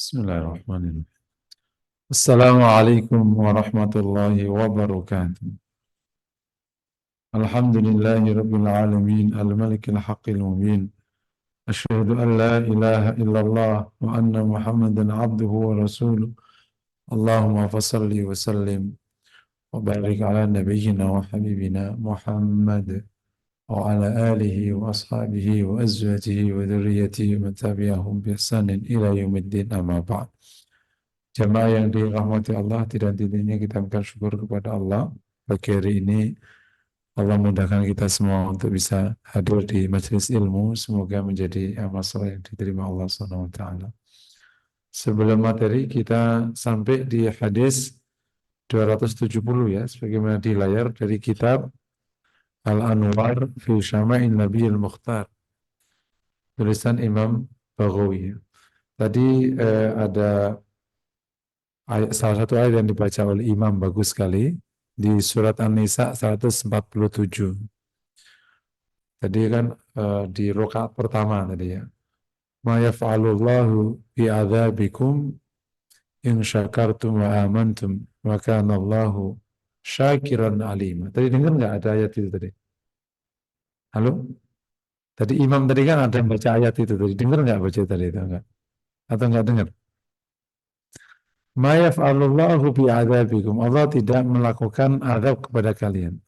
Bismillahirrahmanirrahim. Assalamualaikum warahmatullahi wabarakatuh. Alhamdulillahi rabbil alamin al-malikil haqqil mubin. Asyhadu an la ilaha illallah wa anna Muhammadan abduhu wa rasuluh. Allahumma fasalli wa sallim wa barik ala nabiyyina wa habibina Muhammad wa ala alihi wa ashabihi wa azwajihi wa dhurriyyatihi wa tabi'ahum bi ihsanin ila yaumiddin, amma ba'd. Jamaah yang dirahmati Allah, tidak hentinya kita bersyukur kepada Allah. Pagi hari ini Allah mudahkan kita semua untuk bisa hadir di majelis ilmu. Semoga menjadi amal saleh yang diterima Allah SWT. Sebelum materi, kita sampai di hadis 270 ya, sebagaimana di layar, dari kitab Al-Anwar fi Syama'in Nabi Al-Mukhtar, tulisan Imam Baghawi. Tadi ada salah satu ayat yang dibaca oleh Imam bagus sekali di surat An-Nisa 147. Tadi kan di rakaat pertama tadi ya. Ma yaf'alullahu bi'adzabikum in syakartum wa amantum wa kana Allahu syakiran alima. Tadi dengar nggak ada ayat itu tadi? Halo? Tadi Imam tadi kan ada yang baca ayat itu tadi. Dengar nggak baca tadi itu enggak? Atau enggak dengar? Ma yaf'alullahu bi'adzabikum. Allah tidak melakukan azab kepada kalian.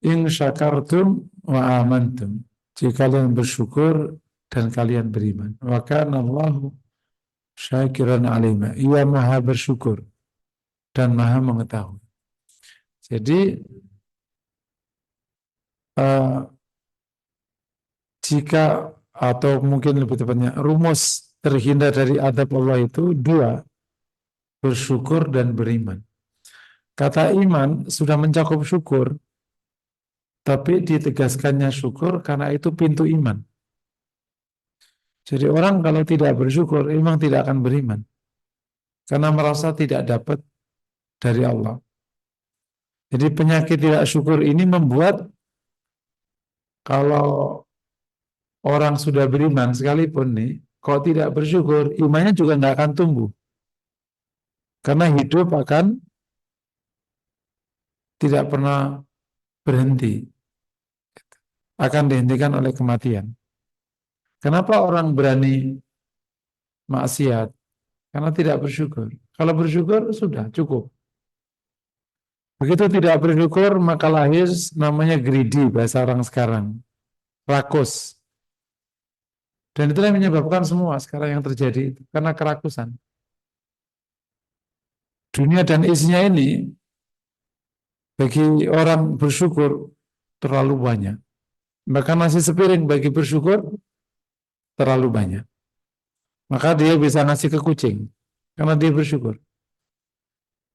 In syakartum wa amantum. Jika kalian bersyukur dan kalian beriman. Wa kana Allahu syakiran alima. Ia maha bersyukur dan maha mengetahui. Jadi jika, atau mungkin lebih tepatnya, rumus terhindar dari azab Allah itu dua: bersyukur dan beriman. Kata iman sudah mencakup syukur, tapi ditegaskannya syukur karena itu pintu iman. Jadi orang kalau tidak bersyukur, memang tidak akan beriman, karena merasa tidak dapat dari Allah. Jadi penyakit tidak syukur ini membuat kalau orang sudah beriman sekalipun nih, kalau tidak bersyukur, imannya juga nggak akan tumbuh. Karena hidup akan tidak pernah berhenti. Akan dihentikan oleh kematian. Kenapa orang berani maksiat? Karena tidak bersyukur. Kalau bersyukur, sudah cukup. Begitu tidak bersyukur, maka lahir namanya greedy, bahasa orang sekarang. Rakus. Dan itulah yang menyebabkan semua sekarang yang terjadi itu, karena kerakusan. Dunia dan isinya ini, bagi orang bersyukur, terlalu banyak. Bahkan nasi sepiring bagi bersyukur, terlalu banyak. Maka dia bisa ngasih ke kucing, karena dia bersyukur.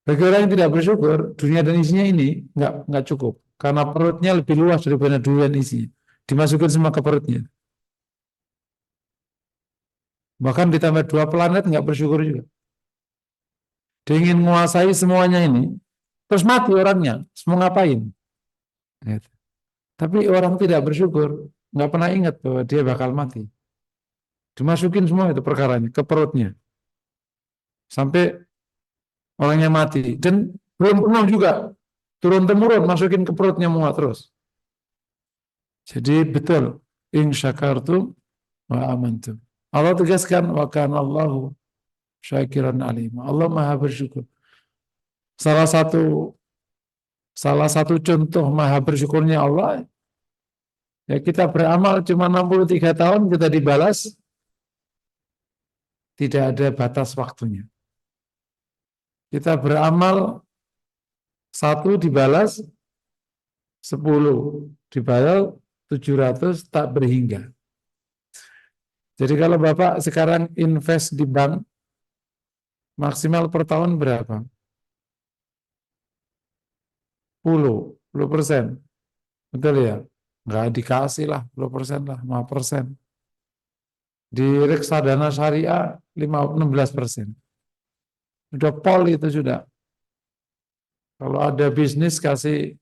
Bagi orang yang tidak bersyukur, dunia dan isinya ini nggak cukup. Karena perutnya lebih luas daripada dunia dan isinya. Dimasukin semua ke perutnya. Bahkan ditambah 2 planet nggak bersyukur juga. Dia ingin menguasai semuanya ini, terus mati orangnya, mau ngapain? Gitu. Tapi orang tidak bersyukur, nggak pernah ingat bahwa dia bakal mati. Dimasukin semua itu perkaranya ke perutnya, sampai orangnya mati. Dan belum pernah juga turun temurun masukin ke perutnya muat terus. Jadi betul, in syakartum wa amantum. Allah tegaskan wa kana Allahu syakiran alim. Allah maha bersyukur. Salah satu contoh maha bersyukurnya Allah, ya kita beramal cuma 63 tahun kita dibalas, tidak ada batas waktunya. Kita beramal 1 dibalas 10, dibalas 700 tak berhingga. Jadi kalau Bapak sekarang invest di bank, maksimal per tahun berapa? 10%. Betul ya? Nggak dikasih lah 10% lah, 5%. Di reksadana syariah 16%. Sudah pol itu sudah. Kalau ada bisnis kasih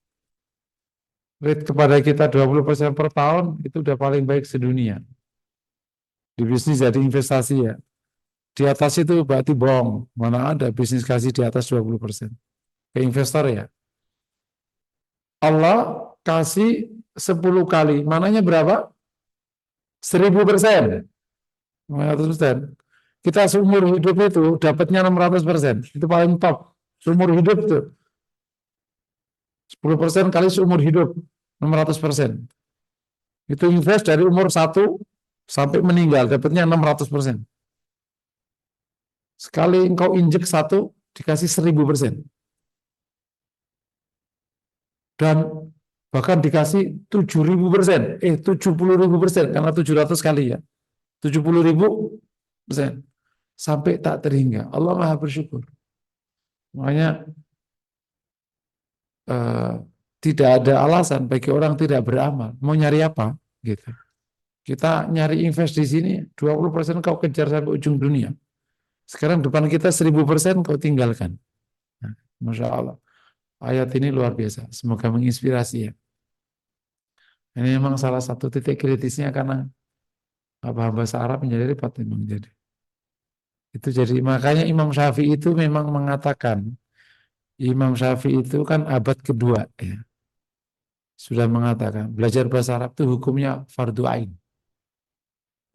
rate kepada kita 20% per tahun, itu udah paling baik sedunia. Di bisnis jadi investasi ya. Di atas itu berarti bohong. Mana ada bisnis kasih di atas 20%. Ke investor ya. Allah kasih 10 kali. Mananya berapa? 1000%. 500%. Kita seumur hidup itu dapatnya 600%. Itu paling top. Seumur hidup itu. 10% kali seumur hidup. 600%. Itu invest dari umur 1 sampai meninggal. Dapatnya 600%. Sekali engkau injek 1, dikasih 1000%. Dan bahkan dikasih 7000%. 70.000%. Karena 700 kali ya. 70.000%. Sampai tak terhingga. Allah Maha bersyukur. Makanya tidak ada alasan bagi orang tidak beramal. Mau nyari apa? Gitu. Kita nyari invest di sini, 20% kau kejar sampai ujung dunia. Sekarang depan kita 1000% kau tinggalkan. Nah, Masya Allah. Ayat ini luar biasa. Semoga menginspirasi ya. Ini memang salah satu titik kritisnya karena paham bahasa Arab menjadi repot memang jadi. Itu jadi makanya Imam Syafi'i itu memang mengatakan, Imam Syafi'i itu kan abad kedua ya, sudah mengatakan belajar bahasa Arab itu hukumnya fardu ain.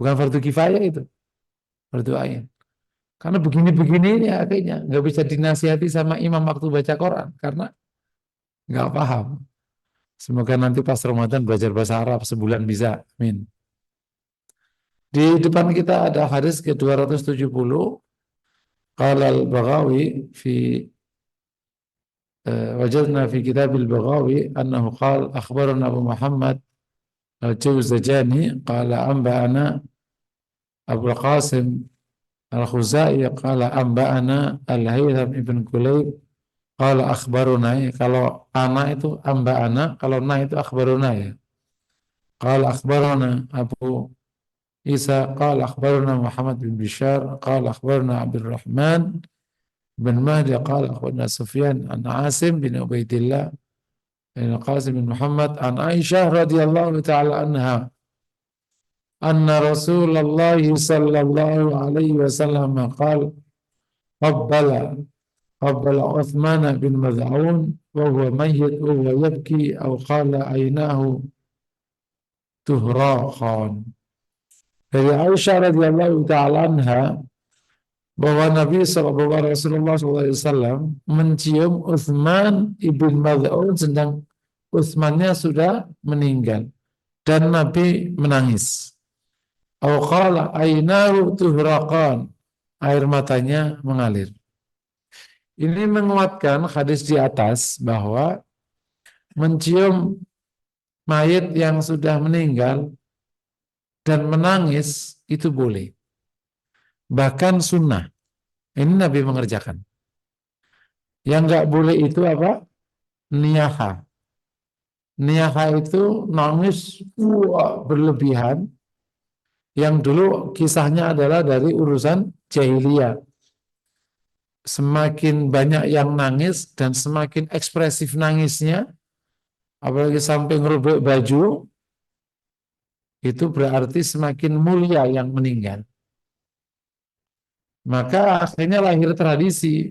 Bukan fardu kifayah itu, fardu ain. Karena begini-begini ini akhirnya nggak bisa dinasihati sama imam waktu baca Quran karena nggak paham. Semoga nanti pas Ramadan belajar bahasa Arab sebulan bisa. Amin. Di depan kita ada hadis ke-270. Qala al-Baghawi fi wajadna fi kitab al-Baghawi annahu qala akhbarana Abu Muhammad al-Jawzajani qala anba'ana Abu Qasim al-Khuzai qala anba'ana al-Haytham ibn Kulayb qala akhbaruna. Kalau ana itu anba'ana, kalau na itu akhbaruna ya. Qala akhbarana Abu Isa qala akhbarana Muhammad bin Bishar qala akhbarana Abdurrahman bin Mahdi qala akhbarana Sufyan an Asim bin Ubaidillah bin Qasim bin Muhammad an Aisyah radhiyallahu ta'ala anha anna Rasulullah sallallahu alaihi wasallam qala qabbala Uthman bin Maz'un wa huwa mayyit wa huwa yabki aw qala aynahu tuhraqan. Dari Aisyah radhiyallahu ta'ala anha bahwa Rasulullah SAW mencium Uthman ibn Maz'un sedang Uthmannya sudah meninggal dan Nabi menangis. Aw qala aynahu tuhraqan, air matanya mengalir. Ini menguatkan hadis di atas bahwa mencium mayit yang sudah meninggal dan menangis itu boleh. Bahkan sunnah. Ini Nabi mengerjakan. Yang nggak boleh itu apa? Niyaha. Niyaha itu nangis berlebihan. Yang dulu kisahnya adalah dari urusan jahiliyah. Semakin banyak yang nangis dan semakin ekspresif nangisnya, apalagi sampai ngerubek baju, itu berarti semakin mulia yang meninggal. Maka akhirnya lahir tradisi,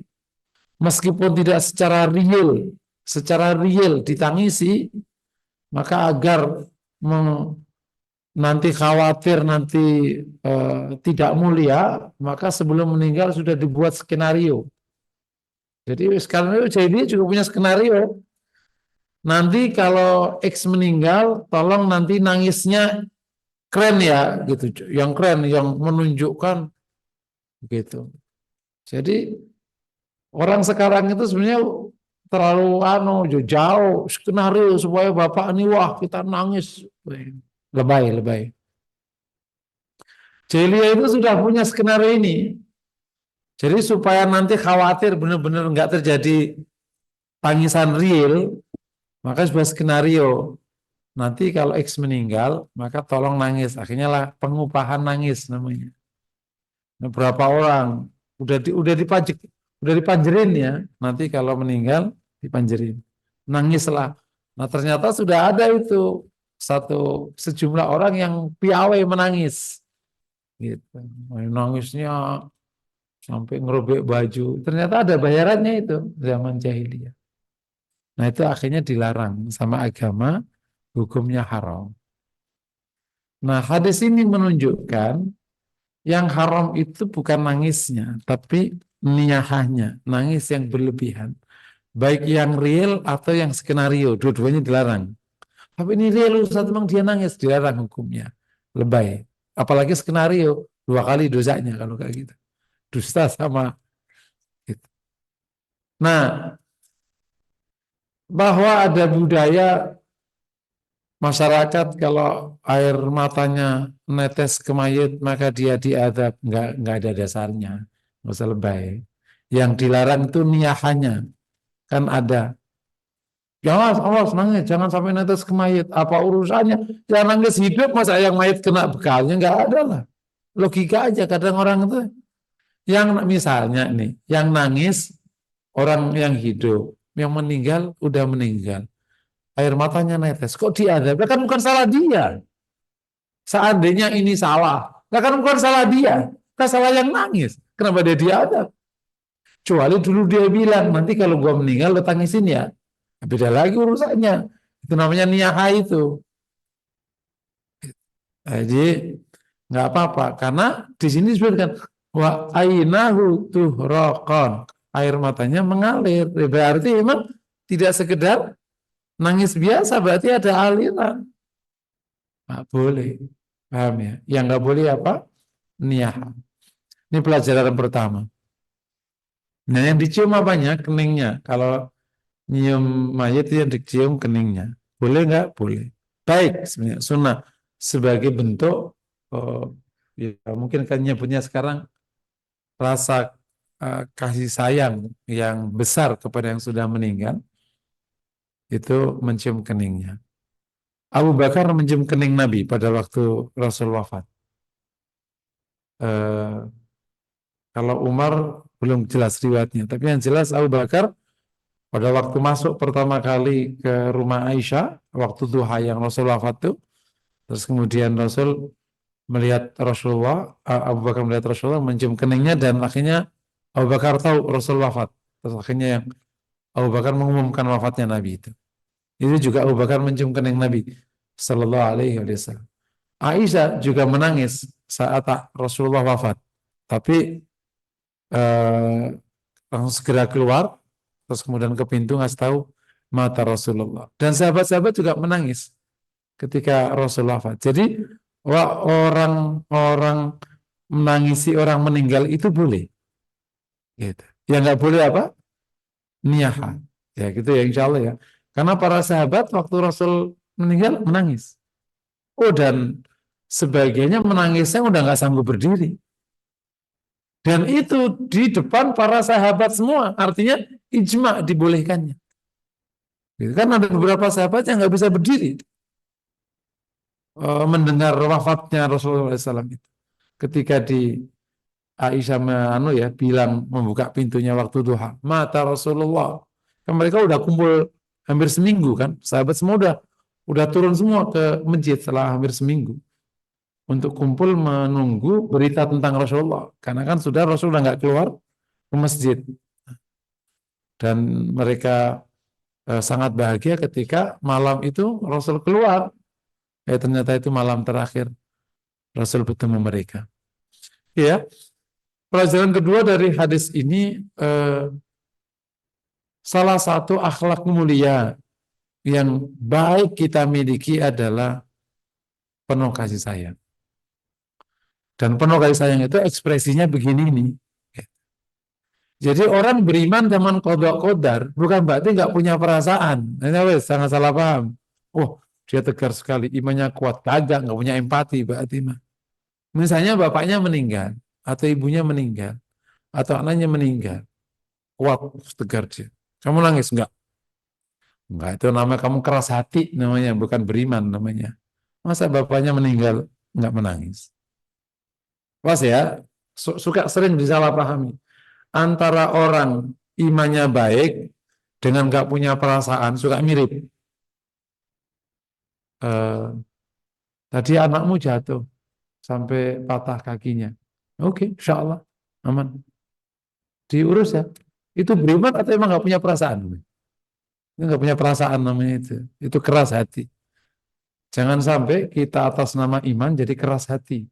meskipun tidak secara real ditangisi, maka agar nanti khawatir nanti tidak mulia, maka sebelum meninggal sudah dibuat skenario. Jadi sekarang jadi juga punya skenario. Nanti kalau X meninggal, tolong nanti nangisnya keren ya, gitu. Yang keren, yang menunjukkan, gitu. Jadi orang sekarang itu sebenarnya terlalu jauh skenario supaya bapak ini wah kita nangis, lebay. Celia itu sudah punya skenario ini. Jadi supaya nanti khawatir benar-benar nggak terjadi tangisan real, maka sebuah skenario. Nanti kalau X meninggal, maka tolong nangis. Akhirnya lah pengupahan nangis namanya. Nah, berapa orang udah dipanjerin ya. Nanti kalau meninggal dipanjerin. Nangislah. Nah, ternyata sudah ada itu sejumlah orang yang piawai menangis. gitu. Nangisnya sampai ngerobek baju. Ternyata ada bayarannya itu zaman jahiliyah. Nah itu akhirnya dilarang sama agama, hukumnya haram. Nah hadis ini menunjukkan yang haram itu bukan nangisnya, tapi niyahahnya, nangis yang berlebihan. Baik yang real atau yang skenario, dua-duanya dilarang. Tapi ini real Ustaz, memang dia nangis, dilarang hukumnya. Lebay. Apalagi skenario, 2 kali dosanya kalau kayak gitu. Dusta sama gitu. Nah, bahwa ada budaya masyarakat kalau air matanya netes ke mayit maka dia diadab, nggak ada dasarnya, nggak usah lebay. Yang dilarang itu niyahannya, kan ada. Jangan, awas nangis, jangan sampai netes ke mayit. Apa urusannya? Yang nangis hidup masa yang mayit kena bekalnya, nggak ada lah. Logika aja kadang orang itu. Yang misalnya nih, yang nangis orang yang hidup, yang meninggal udah meninggal. Air matanya netes. Kok diadab? Kan bukan salah dia. Seandainya ini salah, kan bukan salah dia. Kan salah yang nangis. Kenapa dia diadab? Kecuali dulu dia bilang, nanti kalau gua meninggal lo tangisin ya. Beda lagi urusannya. Itu namanya niyaha itu. Jadi nggak apa-apa karena di sini disebutkan wa ainahu tuhraqan, air matanya mengalir. Berarti memang tidak sekedar nangis biasa, berarti ada aliran. Nggak boleh, paham ya? Yang nggak boleh apa? Niyaha. Ini pelajaran pertama. Nah yang dicium apanya? Keningnya. Kalau nyium mayat yang dicium keningnya. Boleh nggak? Boleh. Baik, sebenarnya sunnah sebagai bentuk oh, ya, mungkin kan nyebutnya sekarang rasa kasih sayang yang besar kepada yang sudah meninggal itu mencium keningnya. Abu Bakar mencium kening Nabi pada waktu Rasul wafat. Eh, Kalau Umar belum jelas riwayatnya, tapi yang jelas Abu Bakar pada waktu masuk pertama kali ke rumah Aisyah waktu duha yang Rasul wafat itu, terus kemudian Rasul melihat Rasulullah, Abu Bakar melihat Rasulullah mencium keningnya dan akhirnya Abu Bakar tahu Rasul wafat. Terus akhirnya yang Abu Bakar mengumumkan wafatnya Nabi itu. Itu juga Abu Bakar mencium kening Nabi Sallallahu Alaihi Wasallam. Aisyah juga menangis saat Rasulullah wafat. Tapi eh, langsung segera keluar, terus kemudian ke pintu ngasih tahu mata Rasulullah. Dan sahabat-sahabat juga menangis ketika Rasulullah wafat. Jadi orang-orang menangisi orang meninggal itu boleh. Gitu. Yang nggak boleh apa? Niyaha. Ya gitu ya insya Allah ya. Karena para sahabat waktu Rasul meninggal menangis. Oh dan sebagiannya menangisnya udah nggak sanggup berdiri. Dan itu di depan para sahabat semua. Artinya ijma dibolehkannya. Gitu. Kan ada beberapa sahabat yang nggak bisa berdiri mendengar wafatnya Rasulullah SAW itu. Ketika di Aisyah bilang membuka pintunya waktu duha. Mata Rasulullah. Kan mereka udah kumpul hampir seminggu kan. Sahabat semua udah turun semua ke masjid setelah hampir seminggu. Untuk kumpul menunggu berita tentang Rasulullah. Karena kan sudah Rasulullah nggak keluar ke masjid. Dan mereka sangat bahagia ketika malam itu Rasul keluar. Ternyata itu malam terakhir Rasul bertemu mereka. Ya, pelajaran kedua dari hadis ini salah satu akhlak mulia yang baik kita miliki adalah penuh kasih sayang. Dan penuh kasih sayang itu ekspresinya begini nih. Jadi orang beriman zaman qada qadar bukan berarti nggak punya perasaan. Ini sangat salah paham. Oh, dia tegar sekali, imannya kuat. Kagak, nggak punya empati berarti mah. Misalnya bapaknya meninggal atau ibunya meninggal atau anaknya meninggal. Kuat, tegar dia. Kamu nangis enggak? Enggak, itu namanya kamu keras hati namanya, bukan beriman namanya. Masa bapaknya meninggal enggak menangis? Pas ya, suka sering disalahpahami. Antara orang imannya baik dengan enggak punya perasaan, suka mirip. Tadi anakmu jatuh. sampai patah kakinya. Oke, insya Allah aman. Diurus ya. Itu beriman atau emang nggak punya perasaan? Itu nggak punya perasaan namanya itu. Itu keras hati. Jangan sampai kita atas nama iman jadi keras hati.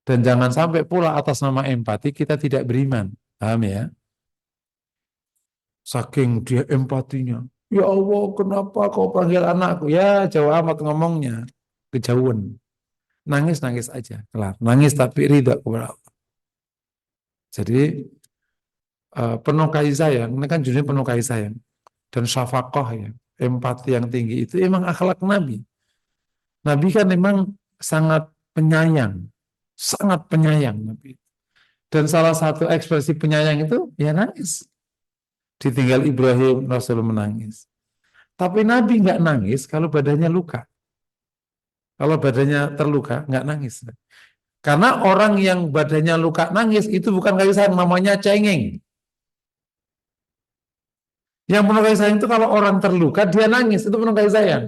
Dan jangan sampai pula atas nama empati kita tidak beriman. Paham ya? Saking dia empatinya. Ya Allah, kenapa kau panggil anakku? Ya, jauh amat ngomongnya. Kejauhan. Nangis-nangis aja. Kelar. Nangis tapi ridha kepada Allah. Jadi, penuh kasih sayang. Ini kan judulnya penuh kasih sayang. Dan syafaqah ya. Empati yang tinggi itu emang akhlak Nabi. Nabi kan memang sangat penyayang. Sangat penyayang Nabi. Dan salah satu ekspresi penyayang itu ya nangis. Ditinggal Ibrahim, Rasul menangis. Tapi Nabi nggak nangis kalau badannya luka. Kalau badannya terluka, nggak nangis. Karena orang yang badannya luka nangis, itu bukan kasih sayang, namanya cengeng. Yang penuh kasih sayang itu kalau orang terluka, dia nangis, itu penuh kasih sayang.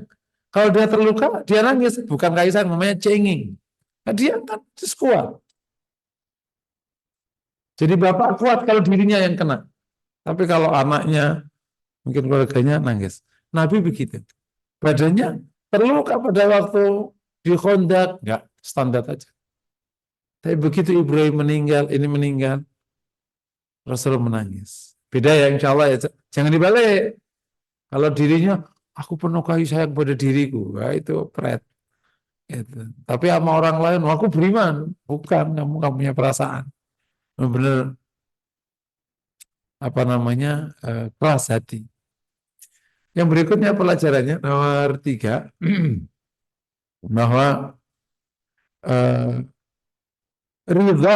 Kalau dia terluka, dia nangis, bukan kasih sayang, namanya cengeng. Nah, dia kan kuat. Jadi bapak kuat kalau dirinya yang kena. Tapi kalau anaknya, mungkin keluarganya nangis. Nabi begitu. Badannya terluka pada waktu di Khandaq, enggak, standar aja. Tapi begitu Ibrahim meninggal, ini meninggal, Rasul menangis. Beda ya, insya Allah ya. Jangan dibalik. Kalau dirinya, aku penuh kasih sayang pada diriku. Nah, itu pret. Gitu. Tapi sama orang lain, aku beriman. Bukan, kamu punya perasaan. Benar-benar apa namanya, keras hati. Yang berikutnya pelajarannya, nomor 3, bahwa ridha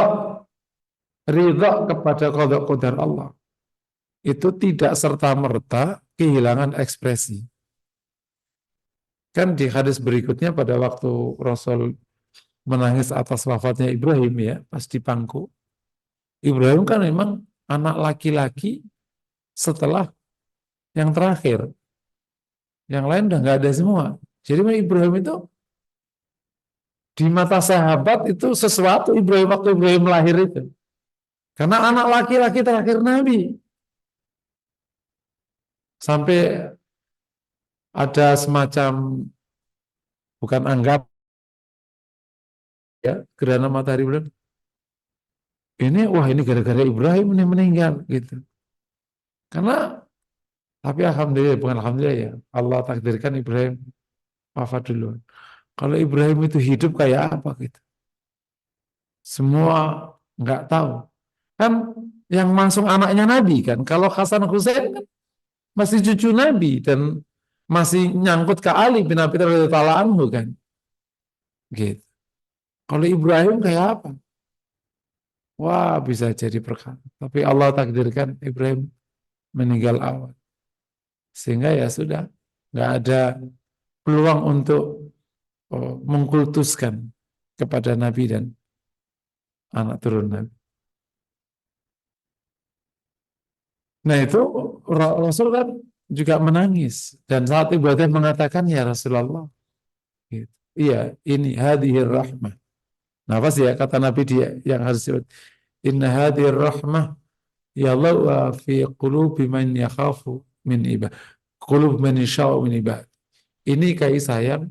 ridha kepada qada qadar Allah itu tidak serta-merta kehilangan ekspresi. Kan di hadis berikutnya pada waktu Rasul menangis atas wafatnya Ibrahim ya, pas di pangku. Ibrahim kan memang anak laki-laki setelah yang terakhir. Yang lain udah nggak ada semua. Jadi Ibrahim itu di mata sahabat itu sesuatu Ibrahim waktu Ibrahim lahir itu. Karena anak laki-laki terakhir Nabi. Sampai ada semacam, bukan anggap ya, gerhana matahari bulan. Ini gara-gara Ibrahim ini meninggal gitu. Karena tapi alhamdulillah, bukan alhamdulillah ya, Allah takdirkan Ibrahim wafat dulu. Kalau Ibrahim itu hidup kayak apa gitu? Semua nggak tahu. Kan yang langsung anaknya Nabi kan. Kalau Hasan Hussein kan masih cucu Nabi dan masih nyangkut ke Ali bin Abi Thalib radhiyallahu anhu kan. Gitu. Kalau Ibrahim kayak apa? Wah, bisa jadi perkara. Tapi Allah takdirkan Ibrahim meninggal awal. Sehingga ya sudah, nggak ada peluang untuk mengkultuskan kepada Nabi dan anak turun Nabi. Nah itu Rasul kan juga menangis. Dan saat Ibrahim mengatakan, ya Rasulullah, gitu. Iya, ini hadhir rahmah. Nah, apa sih ya kata Nabi dia yang harus disebut? Inna hadhir rahmah ya Allah wa fi qulubi man yakhafu min ibad. Qulub man yasha'u min ibad. Ini kasih sayang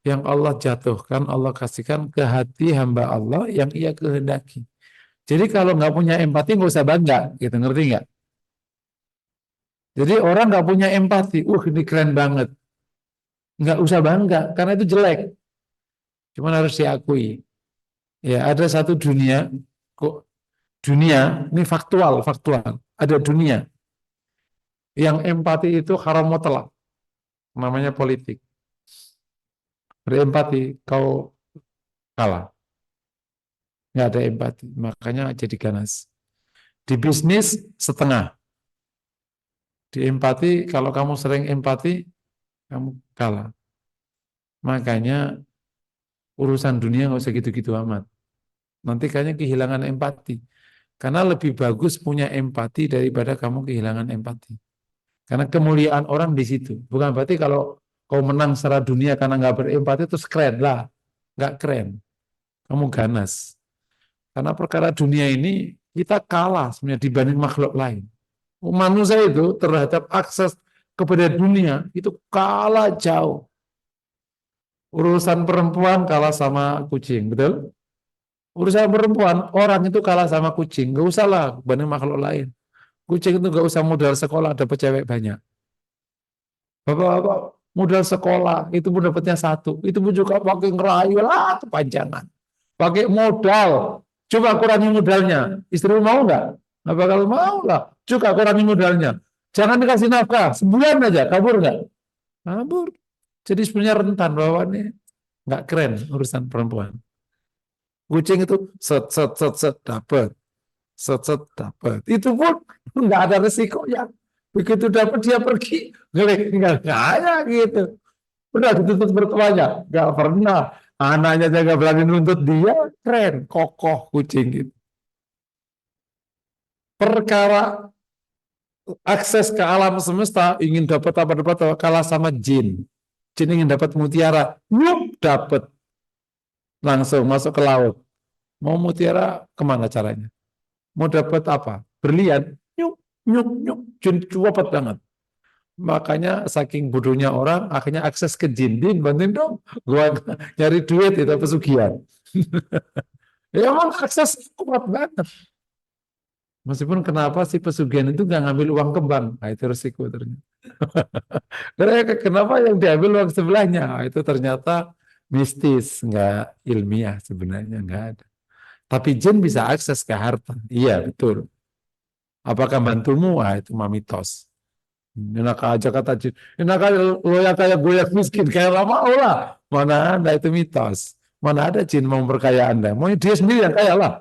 yang Allah jatuhkan, Allah kasihkan ke hati hamba Allah yang ia kehendaki. Jadi kalau nggak punya empati nggak usah bangga, gitu, ngerti nggak? Jadi orang nggak punya empati, ini keren banget, nggak usah bangga karena itu jelek. Cuman harus diakui. Ya ada satu dunia, kok dunia ini faktual, faktual. Ada dunia yang empati itu haram mutlak, namanya politik. Berempati, kau kalah. Nggak ada empati, makanya jadi ganas. Di bisnis setengah, di empati kalau kamu sering empati kamu kalah. Makanya urusan dunia nggak usah gitu-gitu amat. Nanti kayaknya kehilangan empati. Karena lebih bagus punya empati daripada kamu kehilangan empati. Karena kemuliaan orang di situ. Bukan berarti kalau kau menang secara dunia karena nggak berempati terus keren lah, nggak keren. kamu ganas. Karena perkara dunia ini kita kalah sebenarnya dibanding makhluk lain. Manusia itu terhadap akses kepada dunia itu kalah jauh. Urusan perempuan kalah sama kucing, betul? Urusan perempuan, orang itu kalah sama kucing. Gak usah lah banding makhluk lain. Kucing itu gak usah modal sekolah, dapat cewek banyak. Bapak-bapak modal sekolah, itu pun dapatnya satu. Itu pun juga pakai ngerayu lah, kepanjangan. Pakai modal. Coba kurangi modalnya. Istri mau nggak? Nggak bakal mau lah. Juga kurangi modalnya. Jangan dikasih nafkah. Sebulan aja, kabur nggak? Kabur. Jadi sebenarnya rentan bahwa ini nggak keren urusan perempuan. Kucing itu set set set set dapat, set set dapat. Itu pun nggak ada resikonya. Begitu dapat dia pergi, nggak kaya gitu. Udah dituntut mertuanya, nggak pernah. Anaknya juga berani nuntut dia, keren, kokoh kucing gitu. Perkara akses ke alam semesta, ingin dapat apa dapat kalah sama jin. Jin ingin dapat mutiara, nyup dapat langsung masuk ke laut. Mau mutiara kemana caranya? Mau dapat apa? Berlian, nyup nyup nyup, jin cepet banget. Makanya saking bodohnya orang, akhirnya akses ke jin. Din, bantuin dong. Gua nyari duit itu pesugihan. Ya emang akses kuat banget. Meskipun kenapa si pesugihan itu nggak ngambil uang ke bank, nah, itu resiko ternyata. Karena kenapa yang diambil uang sebelahnya, nah, itu ternyata mistis, nggak ilmiah sebenarnya nggak ada. Tapi jin bisa akses ke harta, iya betul. Apakah bantumu? Ah, itu mamitos. Enak aja kata jin. Enak aja lo yang kayak gue yang miskin kayak lama lah. Mana ada itu mitos. Mana ada jin mau memperkaya Anda. Mau dia sendiri yang kaya lah.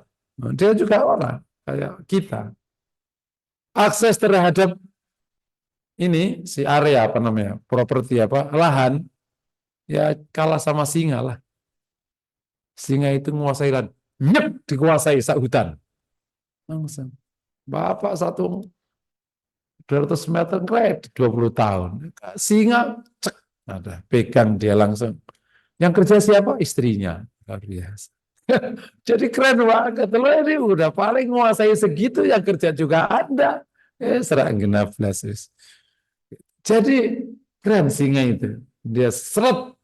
Dia juga orang kayak kita. Akses terhadap ini si area apa namanya? Properti apa? Lahan ya kalah sama singa lah. Singa itu menguasai lahan. Nyep dikuasai sak hutan. Langsung. Bapak satu 200 meter kret 20 tahun. Singa cek ada pegang dia langsung. Yang kerja siapa? Istrinya. Luar biasa. Jadi keren banget. Lo ini udah paling menguasai segitu, yang kerja juga Anda. Serang genap belas. Jadi keren singa itu. Dia seret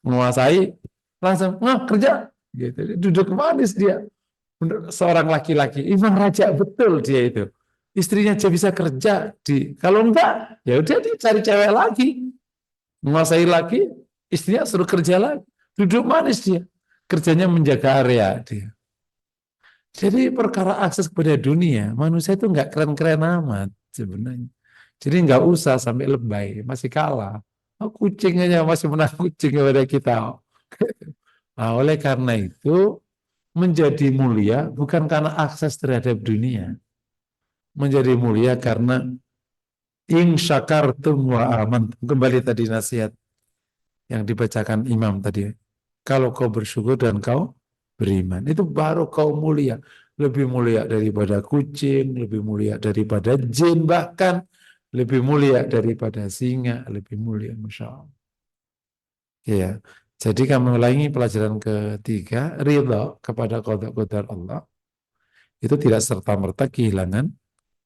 menguasai, langsung kerja. Gitu. Duduk manis dia. Seorang laki-laki, imam raja betul dia itu. Istrinya aja bisa kerja di, kalau enggak, ya udah dia cari cewek lagi, menguasai lagi, istrinya suruh kerja lagi, duduk manis dia, kerjanya menjaga area dia. Jadi perkara akses kepada dunia, manusia itu nggak keren-keren amat sebenarnya. Jadi nggak usah sampai lebay, masih kalah. Oh, kucing aja masih menang kucing kepada kita. Nah, oleh karena itu menjadi mulia bukan karena akses terhadap dunia, menjadi mulia karena in syakartum wa amantum. Kembali tadi nasihat yang dibacakan imam tadi. Kalau kau bersyukur dan kau beriman, itu baru kau mulia. Lebih mulia daripada kucing, lebih mulia daripada jin, bahkan lebih mulia daripada singa, lebih mulia, Masya Allah. Ya, jadi kami ulangi pelajaran ketiga, ridha kepada qada Allah, itu tidak serta-merta kehilangan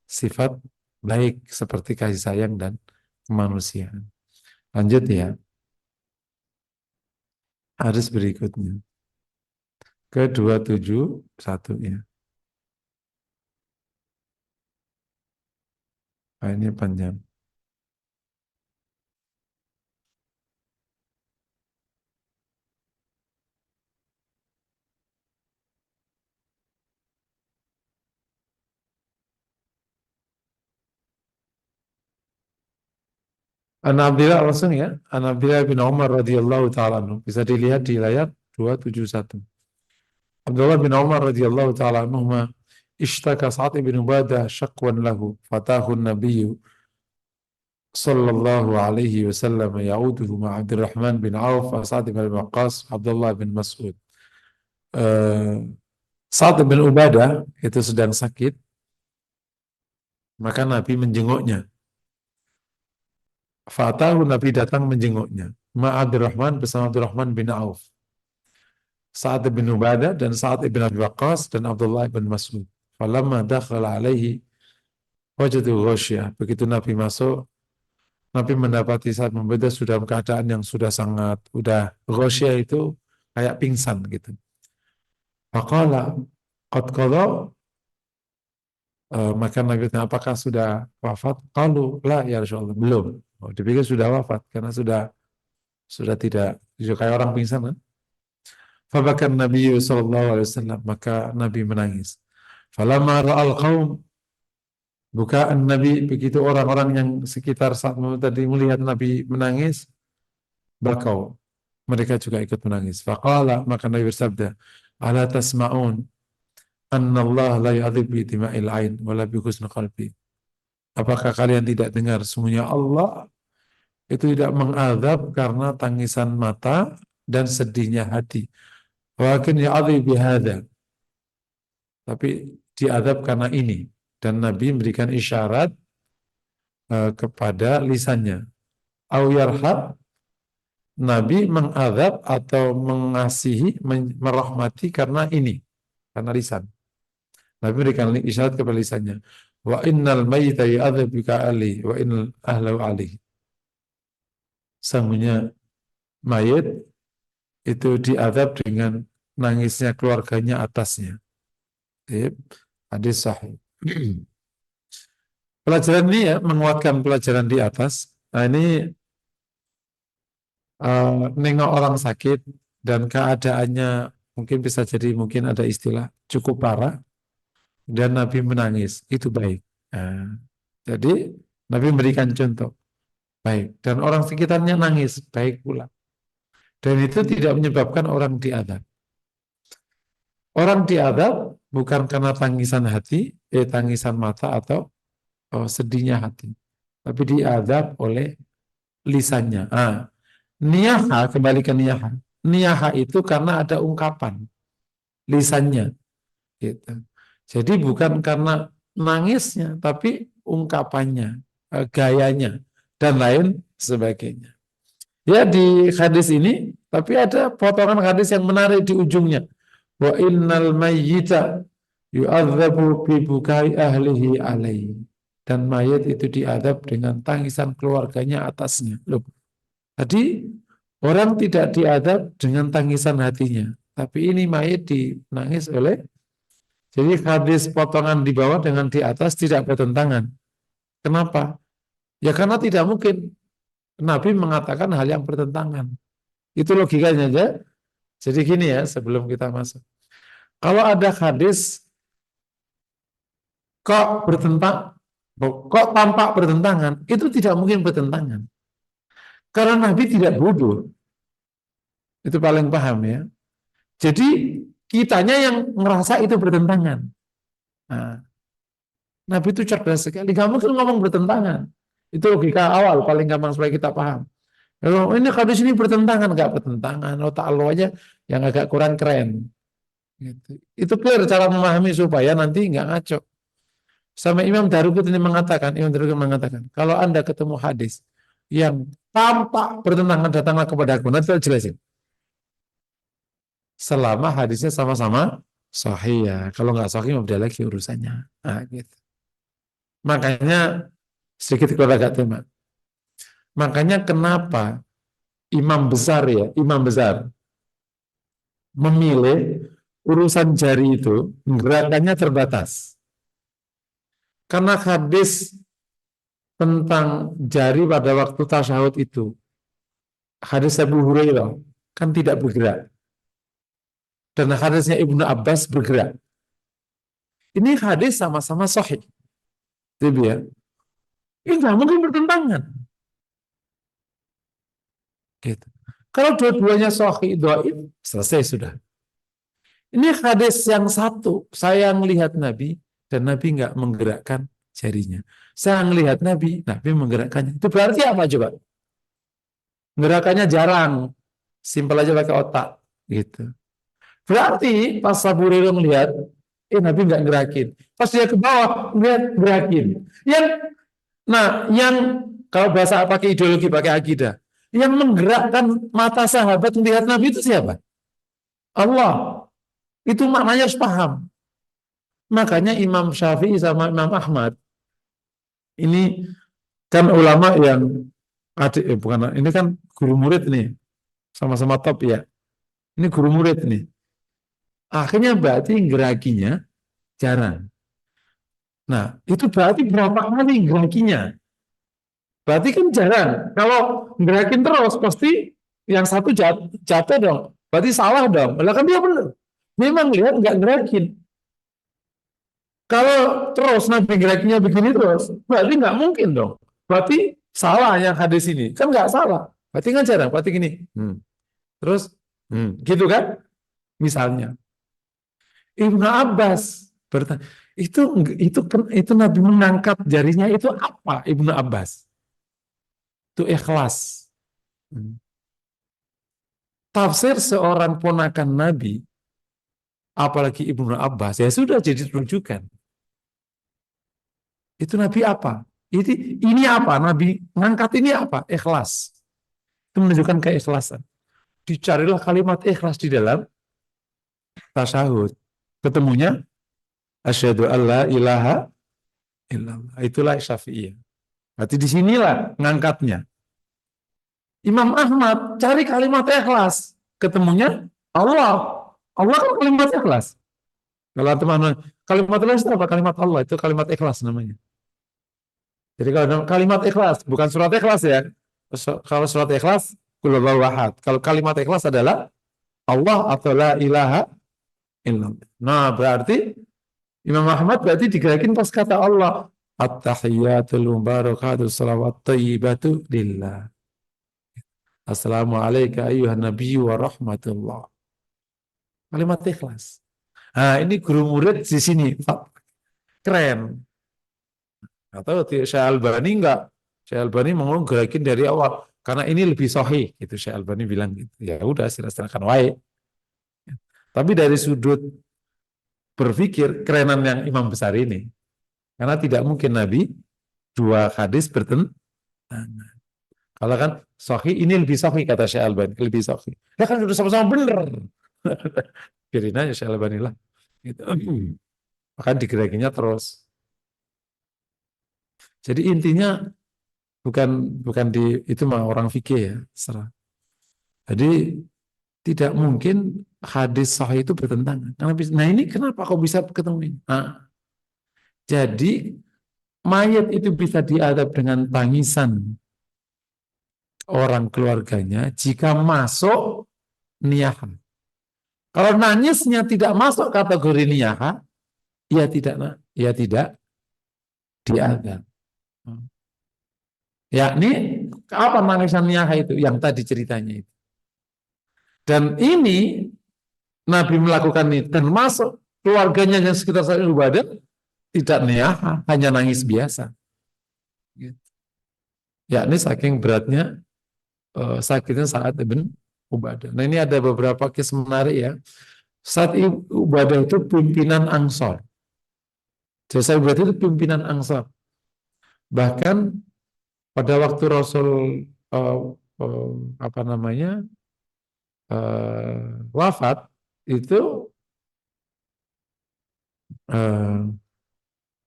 sifat baik seperti kasih sayang dan kemanusiaan. Lanjut ya, hadis berikutnya. Ke-271 ya. Nah, ini panjang. An Abdillah langsung ya. An Abdillah bin Umar radhiyallahu taala anhu. Bisa dilihat di layar 271. Abdullah bin Umar radhiyallahu taala anhu ishtaka Sa'ad bin Ubadah syakwan lahu fatahu an-nabiy sallallahu alaihi wasallam ya'uduhu ma Abdurrahman bin Auf wa Sa'ad bin Waqqas Abdullah bin Mas'ud. Sa'ad bin Ubadah itu sedang sakit, maka Nabi menjenguknya. Fatahu, Nabi datang menjenguknya. Ma Abdurrahman bersama Abdurrahman bin Auf. Sa'ad bin Ubadah dan Sa'ad bin Abi Waqqas dan Abdullah bin Mas'ud. Falamma dakhala alaihi wajadu ghasyah. Begitu Nabi masuk, Nabi mendapati saat membedah sudah keadaan yang sudah sangat, udah ghasyah itu kayak pingsan gitu. Faqala qad qadha, maka Nabi tanya, apakah sudah wafat? Qalu la ya Rasulullah, belum. Oh, dipikir sudah wafat karena sudah tidak, kayak orang pingsan kan? Fabakan Nabi sallallahu alaihi wasallam, maka Nabi menangis. Falamma ra'al qaum, bukaan Nabi, begitu orang-orang yang sekitar saat tadi melihat Nabi menangis, bakau, mereka juga ikut menangis. Faqala, maka Nabi bersabda, ala tasma'un anna Allah la yu'adzib bi dima'il ain wala bi husnil qalbi. Apakah kalian tidak dengar sesungguhnya Allah itu tidak mengadab karena tangisan mata dan sedihnya hati. Walakin yu'adzib bi hadza, tapi diadab karena ini. Dan Nabi memberikan isyarat kepada lisannya. Au yarhab, Nabi mengadab atau mengasihi, merahmati karena ini, karena lisan. Nabi memberikan isyarat kepada lisannya. Wa innal mayyita yu'adzab bika ali wa innal ahlahu ali. Sesungguhnya mayit itu diadab dengan nangisnya keluarganya atasnya. Hadis sahih. Pelajaran ini ya menguatkan pelajaran di atas. Nah ini nengok orang sakit dan keadaannya mungkin bisa jadi mungkin ada istilah cukup parah dan Nabi menangis, itu baik. Nah, jadi Nabi memberikan contoh baik dan orang sekitarnya nangis baik pula. Dan itu tidak menyebabkan orang diadab. Orang diadab bukan karena tangisan hati, tangisan mata atau sedihnya hati, tapi diadab oleh lisannya. Niyaha, kembali ke niyaha. Niyaha itu karena ada ungkapan lisannya, gitu. Jadi bukan karena nangisnya, tapi ungkapannya, gayanya, dan lain sebagainya. Ya di hadis ini, tapi ada potongan hadis yang menarik di ujungnya. Wa innal mayyita yu'adzabu bi bukai ahlihi alaihi. Dan mayat itu diadab dengan tangisan keluarganya atasnya. Loh, tadi orang tidak diadab dengan tangisan hatinya, tapi ini mayat dinangis oleh. Jadi hadis potongan di bawah dengan di atas tidak bertentangan. Kenapa? Ya karena tidak mungkin Nabi mengatakan hal yang bertentangan. Itu logikanya aja. Jadi gini ya, sebelum kita masuk. Kalau ada hadis kok bertentang, kok tampak bertentangan, itu tidak mungkin bertentangan. Karena Nabi tidak bodoh. Itu paling paham ya. Jadi kitanya yang ngerasa itu bertentangan. Nah, Nabi itu cerdas sekali. Gak mungkin ngomong bertentangan. Itu logika awal paling gampang supaya kita paham. Kalau ini hadis ini bertentangan, nggak bertentangan. Otak Allah aja yang agak kurang keren. Gitu. Itu clear cara memahami supaya nanti nggak ngaco. Sama Imam Daruqutni mengatakan, kalau Anda ketemu hadis yang tampak bertentangan, datanglah kepada aku. Nanti saya jelasin. Selama hadisnya sama-sama sahih ya. Kalau nggak sahih, udah lagi urusannya. Nah, gitu. Makanya sedikit keluar agak tema. Makanya kenapa imam besar memilih urusan jari itu gerakannya terbatas. Karena hadis tentang jari pada waktu tasyahud itu, hadis Abu Hurairah kan tidak bergerak. Dan hadisnya Ibnu Abbas bergerak. Ini hadis sama-sama sahih. Jadi ya, ini nggak mungkin bertentangan. Gitu. Kalau dua-duanya sahih, dhaif, selesai sudah. Ini hadis yang satu, saya melihat Nabi dan Nabi nggak menggerakkan jarinya. Saya melihat Nabi menggerakkannya. Itu berarti apa coba? Gerakannya jarang, simpel aja pakai otak, gitu. Berarti pas Abu Hurairah melihat, Nabi nggak gerakin. Pas dia ke bawah, lihat gerakin. Yang kalau bahasa pakai ideologi, pakai akidah, yang menggerakkan mata sahabat melihat Nabi itu siapa? Allah. Itu maknanya harus paham. Makanya Imam Syafi'i sama Imam Ahmad ini kan ulama yang bukan ini kan guru murid nih, sama-sama top ya. Ini guru murid nih. Akhirnya berarti gerakinya jarang. Nah, itu berarti berapa kali gerakinya? Berarti kan jarang. Kalau gerakin terus, pasti yang satu jatuh dong. Berarti salah dong. Lah kan dia benar. Memang lihat nggak gerakin. Kalau terus Nabi gerakinya begini terus, berarti nggak mungkin dong. Berarti salah yang hadis ini. Kan nggak salah. Berarti kan jarang. Berarti gini. Terus, gitu kan? Misalnya. Ibnu Abbas bertanya, itu Nabi mengangkat jarinya itu apa? Ibnu Abbas itu ikhlas. Tafsir seorang ponakan Nabi, apalagi Ibnu Abbas, ya sudah jadi rujukan. Itu Nabi apa? Ini apa? Nabi mengangkat ini apa? Ikhlas. Itu menunjukkan keikhlasan. Dicarilah kalimat ikhlas di dalam tasyahud. Ketemunya asyhadu alla ilaha illallah. Itulah Syafi'iyah. Berarti disinilah ngangkatnya. Imam Ahmad cari kalimat ikhlas. Ketemunya Allah. Allah kan kalimat ikhlas. Kalau teman-teman, kalimat ikhlas itu apa? Kalimat Allah. Itu kalimat ikhlas namanya. Jadi kalau kalimat ikhlas, bukan surat ikhlas ya. Kalau surat ikhlas, qul huwallahu ahad. Kalau kalimat ikhlas adalah Allah atau la ilaha illallah. Nah, berarti Imam Ahmad berarti digerakin pas kata Allah. At-tahiyyatul mubarakatuh salawat thayyibatu lillah. Assalamualaikum ayyuhan nabiyyu wa rahmatullah. Kalimat ikhlas. Nah, ini guru murid di sini. Keren. Atau Syekh Albani enggak. Syekh Albani mau gerakin dari awal. Karena ini lebih sahih. Gitu Syekh Albani bilang gitu. Ya udah, silakan wae. Tapi dari sudut berpikir, kerenan yang imam besar ini. Karena tidak mungkin Nabi dua hadis bertentangan. Kalau kan sahih, ini lebih sahih kata Syekh Albani, lebih sahih. Ya kan sudah sama-sama benar. Biarin aja Syekh Albani lah. Gitu. Maka digerakinya terus. Jadi intinya bukan di itu mah orang fikih ya, serah. Jadi tidak mungkin hadis sahih itu bertentangan. Nah ini kenapa kok bisa ketemu? Nah, jadi mayat itu bisa diadab dengan tangisan orang keluarganya jika masuk niyaha. Kalau nangisnya tidak masuk kategori niyaha, ya tidak diadab. Yakni apa nangisan niyaha itu? Yang tadi ceritanya itu. Dan ini Nabi melakukan ini dan masuk keluarganya yang sekitar Sa'id Ubadah tidak niyaha, hanya nangis biasa. Yakni saking beratnya sakitnya saat Ibn Ubadah. Nah ini ada beberapa kisah menarik ya. Saat Ubadah itu pimpinan Ansor. Jadi Sa'id Ubadah itu pimpinan Ansor. Bahkan pada waktu Rasul wafat itu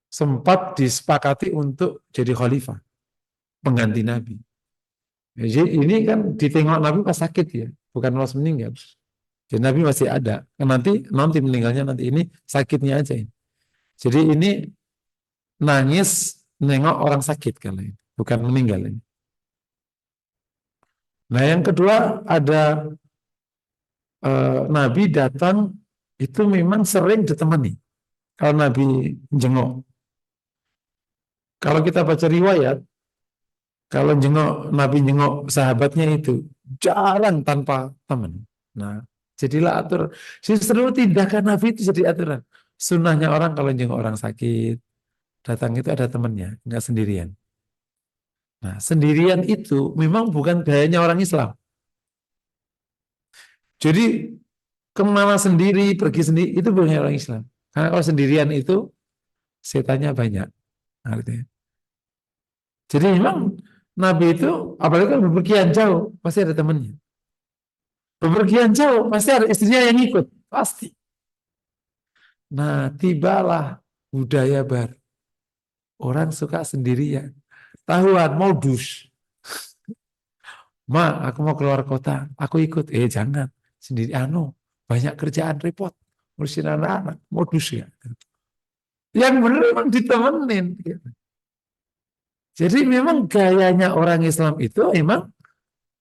sempat disepakati untuk jadi khalifah, pengganti Nabi. Jadi ini kan ditengok Nabi pas sakit ya, bukan pas meninggal. Jadi Nabi masih ada. Nanti meninggalnya nanti ini sakitnya aja ini. Jadi ini nangis nengok orang sakit kali ini, bukan meninggal ini. Nah yang kedua ada Nabi datang itu memang sering ditemani. Kalau Nabi jenguk. Kalau kita baca riwayat, kalau Nabi jenguk sahabatnya itu jarang tanpa teman. Nah, jadilah atur. Seluruh tindakan Nabi itu jadi aturan. Sunnahnya orang kalau jenguk orang sakit, datang itu ada temannya, nggak sendirian. Nah, sendirian itu memang bukan gayanya orang Islam. Jadi kemana sendiri, pergi sendiri, itu bukan orang Islam. Karena kalau sendirian itu setannya banyak. Artinya. Jadi memang Nabi itu apalagi kan berpergian jauh pasti ada temannya. Bepergian jauh, pasti ada istrinya yang ikut. Pasti. Nah, tibalah budaya baru. Orang suka sendirian. Tahuan, modus. Ma, aku mau keluar kota. Aku ikut. Jangan. Sendiri. Banyak kerjaan repot. Ngurusin anak-anak. Modus ya. Yang benar memang ditemenin. Jadi memang gayanya orang Islam itu memang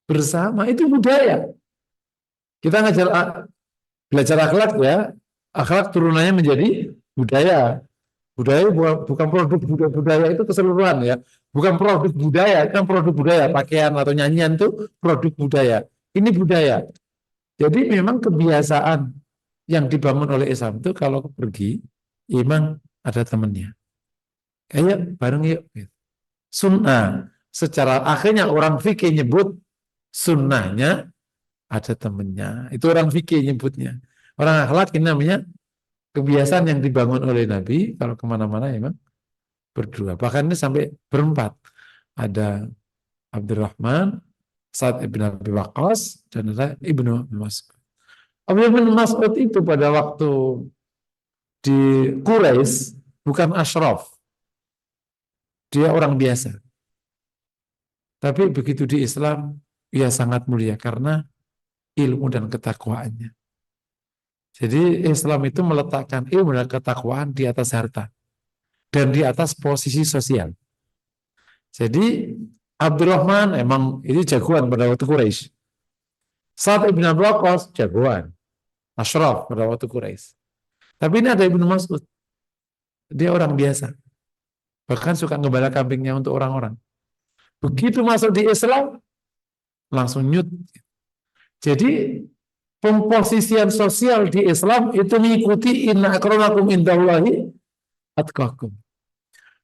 bersama. Itu budaya. Kita belajar akhlak ya. Akhlak turunannya menjadi budaya. Budaya bukan produk budaya itu keseluruhan ya. Bukan produk budaya, kan produk budaya. Pakaian atau nyanyian itu produk budaya. Ini budaya. Jadi memang kebiasaan yang dibangun oleh Islam itu kalau pergi, memang ada temannya. Ayo bareng yuk. Sunnah. Secara akhirnya orang fikih nyebut sunnahnya ada temannya. Itu orang fikih nyebutnya. Orang akhlak ini namanya kebiasaan yang dibangun oleh Nabi kalau kemana-mana memang berdua. Bahkan ini sampai berempat. Ada Abdurrahman, Sa'ad ibn Abi Waqqas, dan ada Ibnu Mas'ud. Abdullah bin Mas'ud itu pada waktu di Quraisy bukan asyraf. Dia orang biasa. Tapi begitu di Islam, ia sangat mulia karena ilmu dan ketakwaannya. Jadi Islam itu meletakkan ilmu dan ketakwaan di atas harta dan di atas posisi sosial. Jadi Abdurrahman emang ini jagoan pada waktu Quraisy. Sa'ad ibn Abi Waqqas jagoan, asyraf pada waktu Quraisy. Tapi ini ada Ibnu Mas'ud. Dia orang biasa. Bahkan suka ngebala kambingnya untuk orang-orang. Begitu masuk di Islam, langsung nyut. Jadi pemposisian sosial di Islam itu mengikuti inna akramakum indallahi atqakum.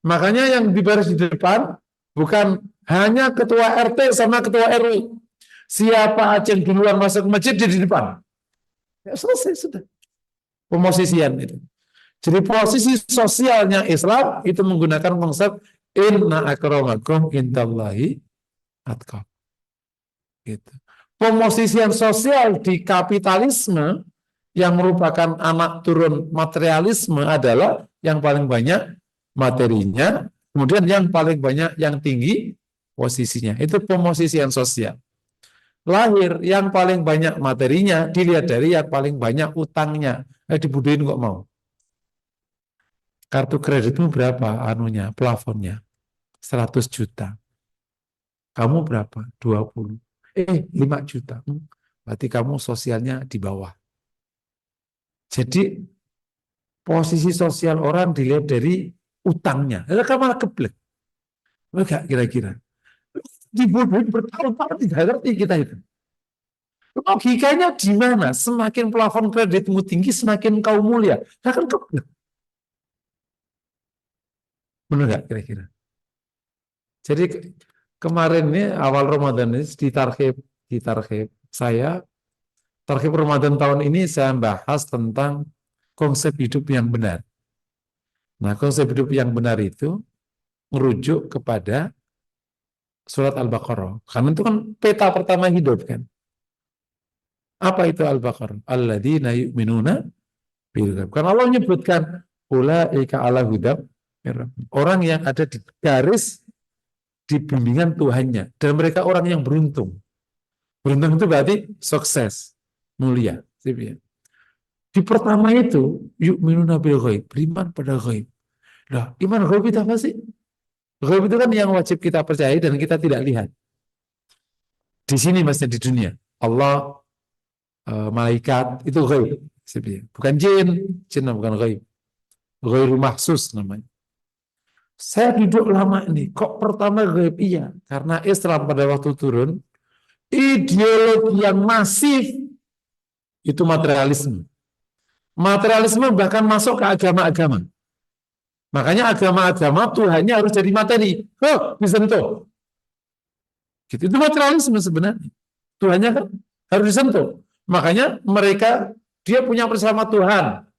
Makanya yang di baris di depan bukan hanya ketua RT sama ketua RW. Siapa aja yang duluan masuk masjid dia di depan. Ya selesai sudah. Pemosisian itu. Jadi posisi sosialnya Islam itu menggunakan konsep inna akramakum indallahi atqakum. Gitu. Pemosisian sosial di kapitalisme yang merupakan anak turun materialisme adalah yang paling banyak materinya, kemudian yang paling banyak yang tinggi posisinya. Itu pemosisian sosial. Lahir yang paling banyak materinya dilihat dari yang paling banyak utangnya. Dibudain kok mau. Kartu kreditmu berapa anunya, plafonnya? 100 juta. Kamu berapa? 20. 5 juta. Berarti kamu sosialnya di bawah. Jadi posisi sosial orang dilihat dari utangnya. Kamu malah geblek. Enggak kira-kira. Dibodohin bertahun-tahun tidak ngerti kita itu. Logikanya di mana? Semakin plafon kreditmu tinggi, semakin kau mulia. Nah kan geblek. Benar nggak kira-kira? Jadi kemarin ini awal Ramadan ini di tarhib saya tarhib Ramadan tahun ini saya bahas tentang konsep hidup yang benar. Nah, konsep hidup yang benar itu merujuk kepada surat Al-Baqarah. Karena itu kan peta pertama hidup kan. Apa itu Al-Baqarah? Alladzina yu'minuna bil ghaib. Karena Allah menyebutkan ulaika ala hudam. Orang yang ada di garis di bimbingan Tuhannya. Dan mereka orang yang beruntung. Beruntung itu berarti sukses, mulia. Di pertama itu, yu'minuna bil ghaib, beriman pada ghaib. Nah, iman ghaib itu apa sih? Ghaib itu kan yang wajib kita percayai dan kita tidak lihat. Di sini maksudnya di dunia. Allah, malaikat, itu ghaib. Bukan jin bukan ghaib. Ghairul mahsus namanya. Saya duduk lama ini, kok pertama ghaib? Iya, karena Islam pada waktu turun, ideologi yang masif itu materialisme. Materialisme bahkan masuk ke agama-agama. Makanya agama-agama Tuhannya harus jadi materi. Disentuh. Gitu. Itu materialisme sebenarnya. Tuhannya kan harus disentuh. Makanya mereka, dia punya bersama Tuhan.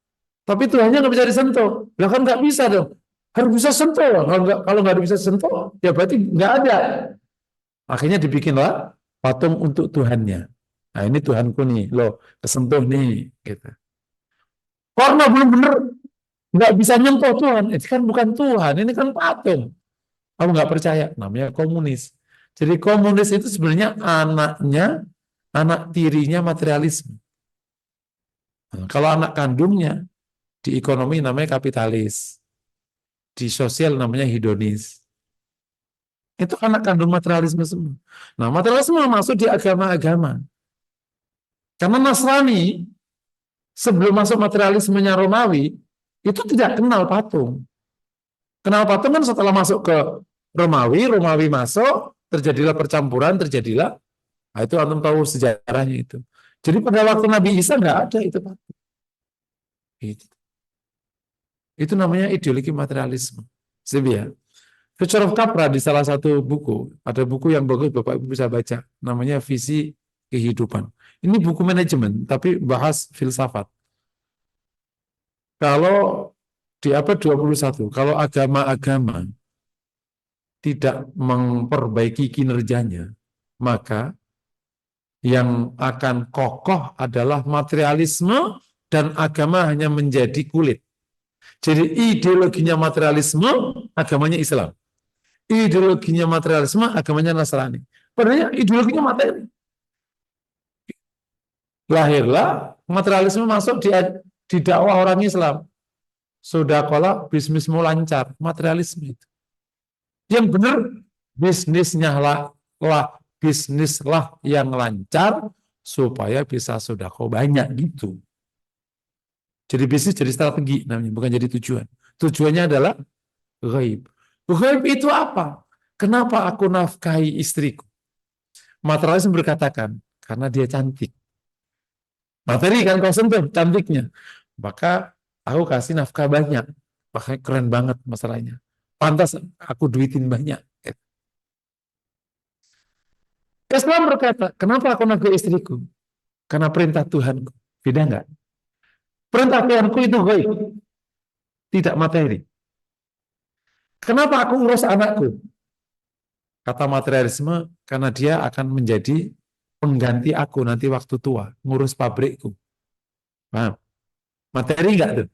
Tapi Tuhannya nggak bisa disentuh. Lah kan nggak bisa dong. Harus bisa sentuh. Kalau nggak bisa sentuh, ya berarti nggak ada. Akhirnya dibikinlah patung untuk Tuhannya. Nah ini Tuhanku nih, loh kesentuh nih, gitu. Karena benar-benar nggak bisa nyentuh Tuhan, itu kan bukan Tuhan, ini kan patung. Kamu nggak percaya, namanya komunis. Jadi komunis itu sebenarnya anak tirinya materialisme. Nah, kalau anak kandungnya di ekonomi namanya kapitalis, di sosial namanya hedonis. Itu anak kandung materialisme semua. Nah, materialisme masuk di agama-agama. Karena Nasrani sebelum masuk materialismenya Romawi itu tidak kenal patung. Kenal patung kan setelah masuk ke Romawi, Romawi masuk, terjadilah percampuran, terjadilah, nah itu antum tahu sejarahnya itu. Jadi pada waktu Nabi Isa nggak ada itu patung. Itu namanya ideologi materialisme. Sebenarnya Future of Capra di salah satu buku, ada buku yang bagus Bapak Ibu bisa baca, namanya Visi Kehidupan. Ini buku manajemen, tapi bahas filsafat. Kalau di abad 21, kalau agama-agama tidak memperbaiki kinerjanya, maka yang akan kokoh adalah materialisme dan agama hanya menjadi kulit. Jadi ideologinya materialisme, agamanya Islam. Ideologinya materialisme, agamanya Nasrani. Padahal ideologinya materi. Lahirlah materialisme masuk di dakwah orang Islam. Sudah kolak bisnismu lancar, materialisme itu. Yang benar bisnislah yang lancar supaya bisa sodako banyak gitu. Jadi bisnis jadi strategi namanya, bukan jadi tujuan. Tujuannya adalah ghaib. Ghaib itu apa? Kenapa aku nafkahi istriku? Materialisme berkatakan, karena dia cantik. Materi kan kau sentuh cantiknya. Maka aku kasih nafkah banyak. Makanya keren banget masalahnya. Pantas aku duitin banyak. Islam berkata, kenapa aku nafkahi istriku? Karena perintah Tuhanku. Beda enggak? Perintah Tuhanku itu baik, tidak materi. Kenapa aku urus anakku? Kata materialisme, karena dia akan menjadi pengganti aku nanti waktu tua, ngurus pabrikku. Paham? Materi enggak tuh?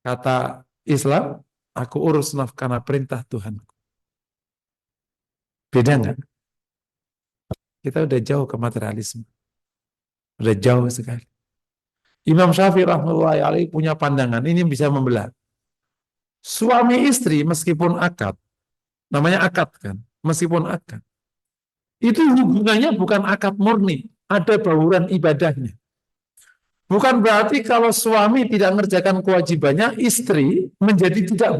Kata Islam, aku urus nafkah karena perintah Tuhanku. Beda enggak? Kita udah jauh ke materialisme. Udah jauh sekali. Imam Syafi'i rahmatullahi alaihi punya pandangan, ini bisa membelah. Suami istri meskipun akad, namanya akad kan, meskipun akad, itu hubungannya bukan akad murni, ada bauran ibadahnya. Bukan berarti kalau suami tidak mengerjakan kewajibannya, istri menjadi tidak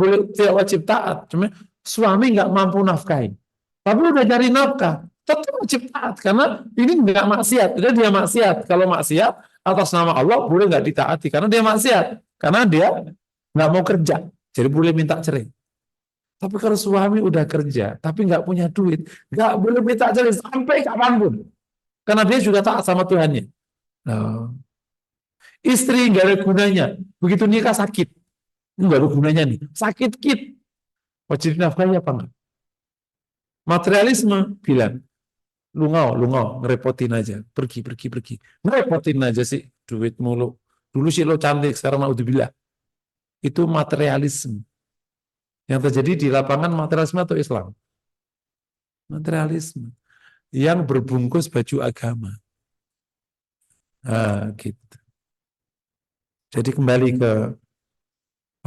wajib taat. Cuma suami nggak mampu nafkahi, tapi udah cari nafkah, tetap wajib taat karena ini nggak maksiat. Dia maksiat. Kalau maksiat atas nama Allah boleh nggak ditaati karena dia maksiat, karena dia nggak mau kerja, jadi boleh minta cerai. Tapi kalau suami udah kerja, tapi nggak punya duit, nggak boleh minta cerai sampai kapanpun, karena dia juga taat sama Tuhannya. Nah, istri nggak ada gunanya, begitu nikah sakit, nggak ada gunanya nih, sakit kit, wajib nafkahnya apa enggak? Materialisme bilang, lu ngerepotin aja, pergi, ngerepotin aja sih, duit mulu. Dulu sih lo cantik, sekarang naudzubillah. Itu materialisme. Yang terjadi di lapangan materialisme atau Islam? Materialisme. Yang berbungkus baju agama. Nah, gitu. Jadi kembali ke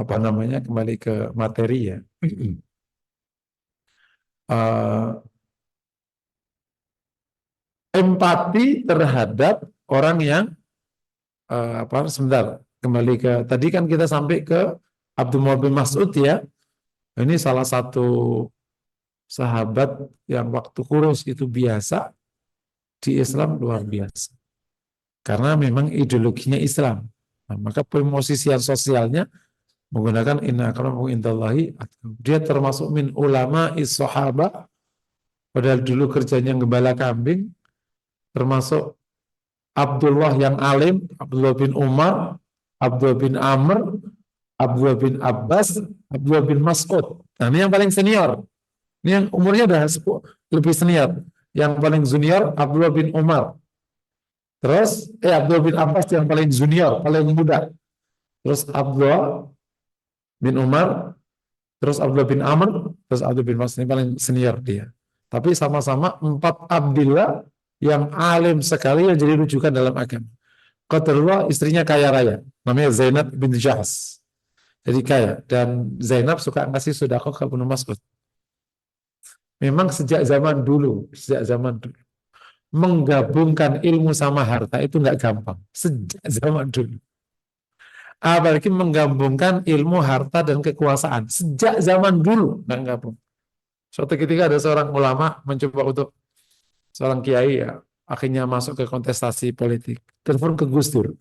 kembali ke materi ya. Empati terhadap orang yang sebentar, kembali ke tadi kan kita sampai ke Abdullah bin Mas'ud ya. Ini salah satu sahabat yang waktu kurus itu biasa, di Islam luar biasa. Karena memang ideologinya Islam. Nah, maka pemosisian sosialnya menggunakan inna akramakum indallahi. Dia termasuk min ulama is-sahabah, padahal dulu kerjanya gembala kambing, termasuk Abdullah yang alim, Abdullah bin Umar, Abdullah bin Amr, Abdullah bin Abbas, Abdullah bin Mas'ud. Nah, ini yang paling senior. Ini yang umurnya udah lebih senior. Yang paling junior Abdullah bin Umar. Terus Abdullah bin Abbas yang paling junior, paling muda. Terus Abdullah bin Umar, terus Abdullah bin Amr, terus Abdullah bin Mas, ini paling senior dia. Tapi sama-sama empat Abdillah yang alim sekali yang jadi rujukan dalam agama. Qadarullah istrinya kaya raya, namanya Zainab bin Jahas. Jadi kaya, dan Zainab suka ngasih sedekah ke Ibnu Mas'ud. Memang sejak zaman dulu, menggabungkan ilmu sama harta itu nggak gampang. Sejak zaman dulu. Apalagi menggabungkan ilmu, harta, dan kekuasaan. Sejak zaman dulu nggak gabung. Suatu ketika ada seorang ulama mencoba untuk seorang kiai ya, akhirnya masuk ke kontestasi politik. Telepon ke Gus Dur.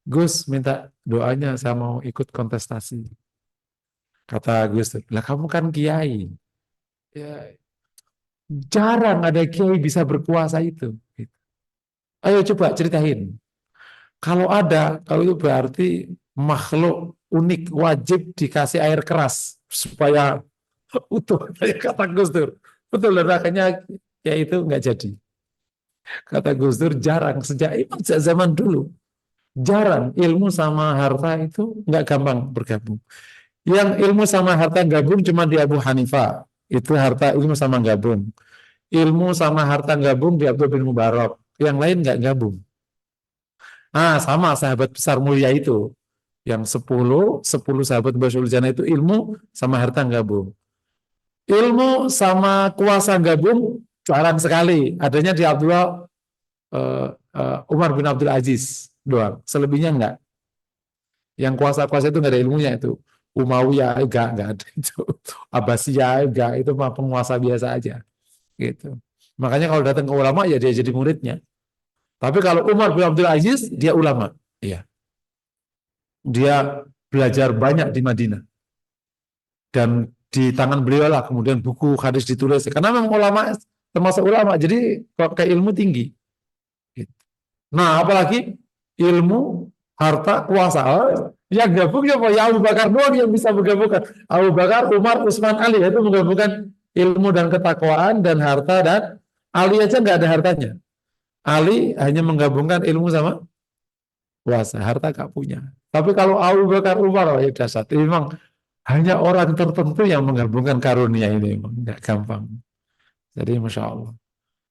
Gus minta doanya saya mau ikut kontestasi. Kata Gus Dur, lah kamu kan kiai. Ya, jarang ada kiai bisa berkuasa itu. Ayo coba ceritain. Kalau itu berarti makhluk unik wajib dikasih air keras supaya utuh. Kata Gus Dur. Betul, dan akhirnya ya itu nggak jadi. Kata Gus Dur sejak zaman dulu jarang ilmu sama harta itu nggak gampang bergabung. Yang ilmu sama harta gabung cuma di Abu Hanifah. Itu harta ilmu sama gabung. Ilmu sama harta gabung di Abdul bin Mubarak. Yang lain nggak gabung. Sama sahabat besar mulia itu. Yang 10 sahabat Basyul Jannah itu ilmu sama harta gabung. Ilmu sama kuasa gabung jarang sekali. Adanya di Umar bin Abdul Aziz doang. Selebihnya enggak. Yang kuasa-kuasa itu enggak ada ilmunya itu. Umayyah enggak ada itu. Abbasiyah enggak, itu mah penguasa biasa aja. Gitu. Makanya kalau datang ke ulama ya dia jadi muridnya. Tapi kalau Umar bin Abdul Aziz dia ulama. Iya. Dia belajar banyak di Madinah. Dan di tangan beliau lah kemudian buku hadis ditulis. Karena memang ulama termasuk ulama, jadi pakai ilmu tinggi. Nah, apalagi ilmu, harta, kuasa. Yang gabung ya Abu Bakar doang yang bisa menggabungkan. Abu Bakar, Umar, Utsman, Ali itu menggabungkan ilmu dan ketakwaan dan harta, dan Ali aja nggak ada hartanya. Ali hanya menggabungkan ilmu sama kuasa, harta nggak punya. Tapi kalau Abu Bakar, Umar, ya dasar. Memang hanya orang tertentu yang menggabungkan karunia ini, memang nggak gampang. Jadi Masya Allah.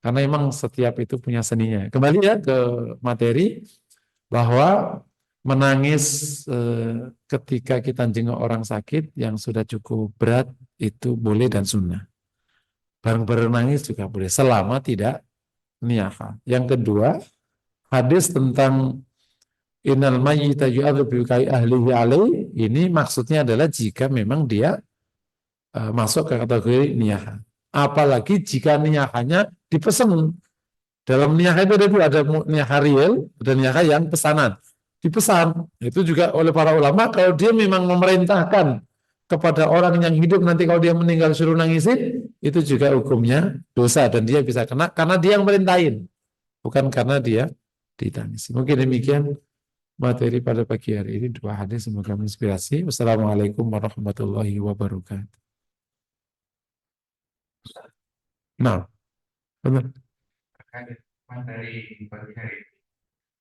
Karena memang setiap itu punya seninya. Kembali ya ke materi, bahwa menangis ketika kita jenguk orang sakit yang sudah cukup berat itu boleh dan sunnah. Bareng-bareng nangis juga boleh selama tidak niyaha. Yang kedua, hadis tentang innal mayyita yu'adzabu bi ahlihi alaih, ini maksudnya adalah jika memang dia masuk ke kategori niyaha. Apalagi jika niyahanya dipesan. Dalam niyah itu ada dua, ada niyah real dan niyah yang pesanan. Dipesan, itu juga oleh para ulama, kalau dia memang memerintahkan kepada orang yang hidup nanti kalau dia meninggal suruh nangisin, itu juga hukumnya dosa dan dia bisa kena karena dia yang merintahin, bukan karena dia ditangisi. Mungkin demikian materi pada pagi hari ini, dua hadis semoga menginspirasi. Wassalamualaikum warahmatullahi wabarakatuh. Nah, benar. Materi pagi hari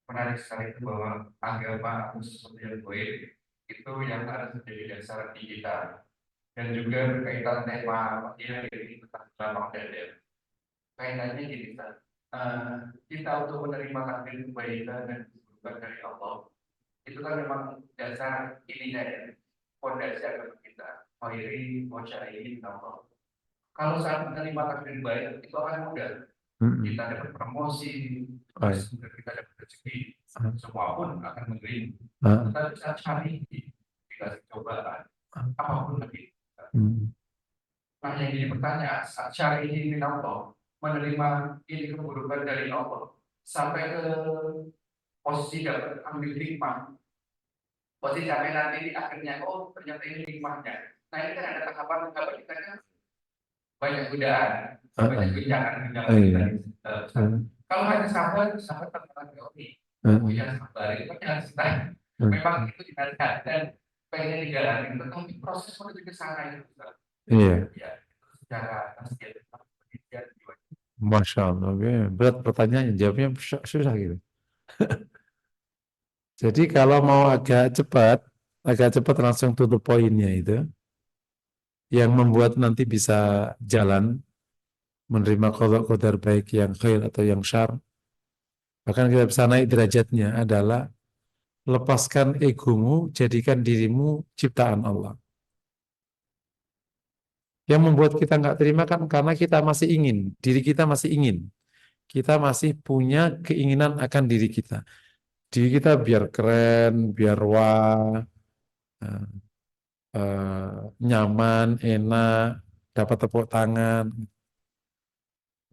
menarik sekali itu bahwa agama sesuatu yang goib itu yang harus menjadi dasar di kita, dan juga berkaitan tema pagi hari ini tentang dampak dan kaitannya gini kan, kita untuk menerima takdir kebaikan dan keburukan dari Allah itu kan memang dasar ininya ya, fondasi agama kita, khairi wa syar'i Allah. Kalau saat menerima takdir baik itu akan mudah, kita dapat promosi, terus kita dapat rezeki, semua pun akan menerima. Kita bisa cari, dikasih cobaan, apapun lagi. Nah, yang jadi pertanyaan, saat cari ini Allah, menerima ini keburukan dari Allah, sampai ke posisi dapat ambil hikmah, posisi sampai nanti di akhirnya, oh ternyata ini hikmahnya. Nah ini kan ada tahapan-tahapan, kita kan banyak godaan, banyak guncangan. Kalau hanya sahabat tentang teori, yang sabar itu kan kita memang itu dihargai dan pengen dijalani, tetapi proses menuju ke sana itu. Iya. Ya, secara penelitian jiwa. Masya Allah, ya, berat pertanyaannya, jawabnya susah gitu. Jadi kalau mau agak cepat langsung tutup poinnya itu, yang membuat nanti bisa jalan menerima qada qadar baik yang khair atau yang syar, bahkan kita bisa naik derajatnya adalah lepaskan egomu, jadikan dirimu ciptaan Allah. Yang membuat kita nggak terima kan karena kita masih ingin, diri kita masih ingin. Kita masih punya keinginan akan diri kita. Diri kita biar keren, biar wah, eh, nyaman, enak, dapat tepuk tangan.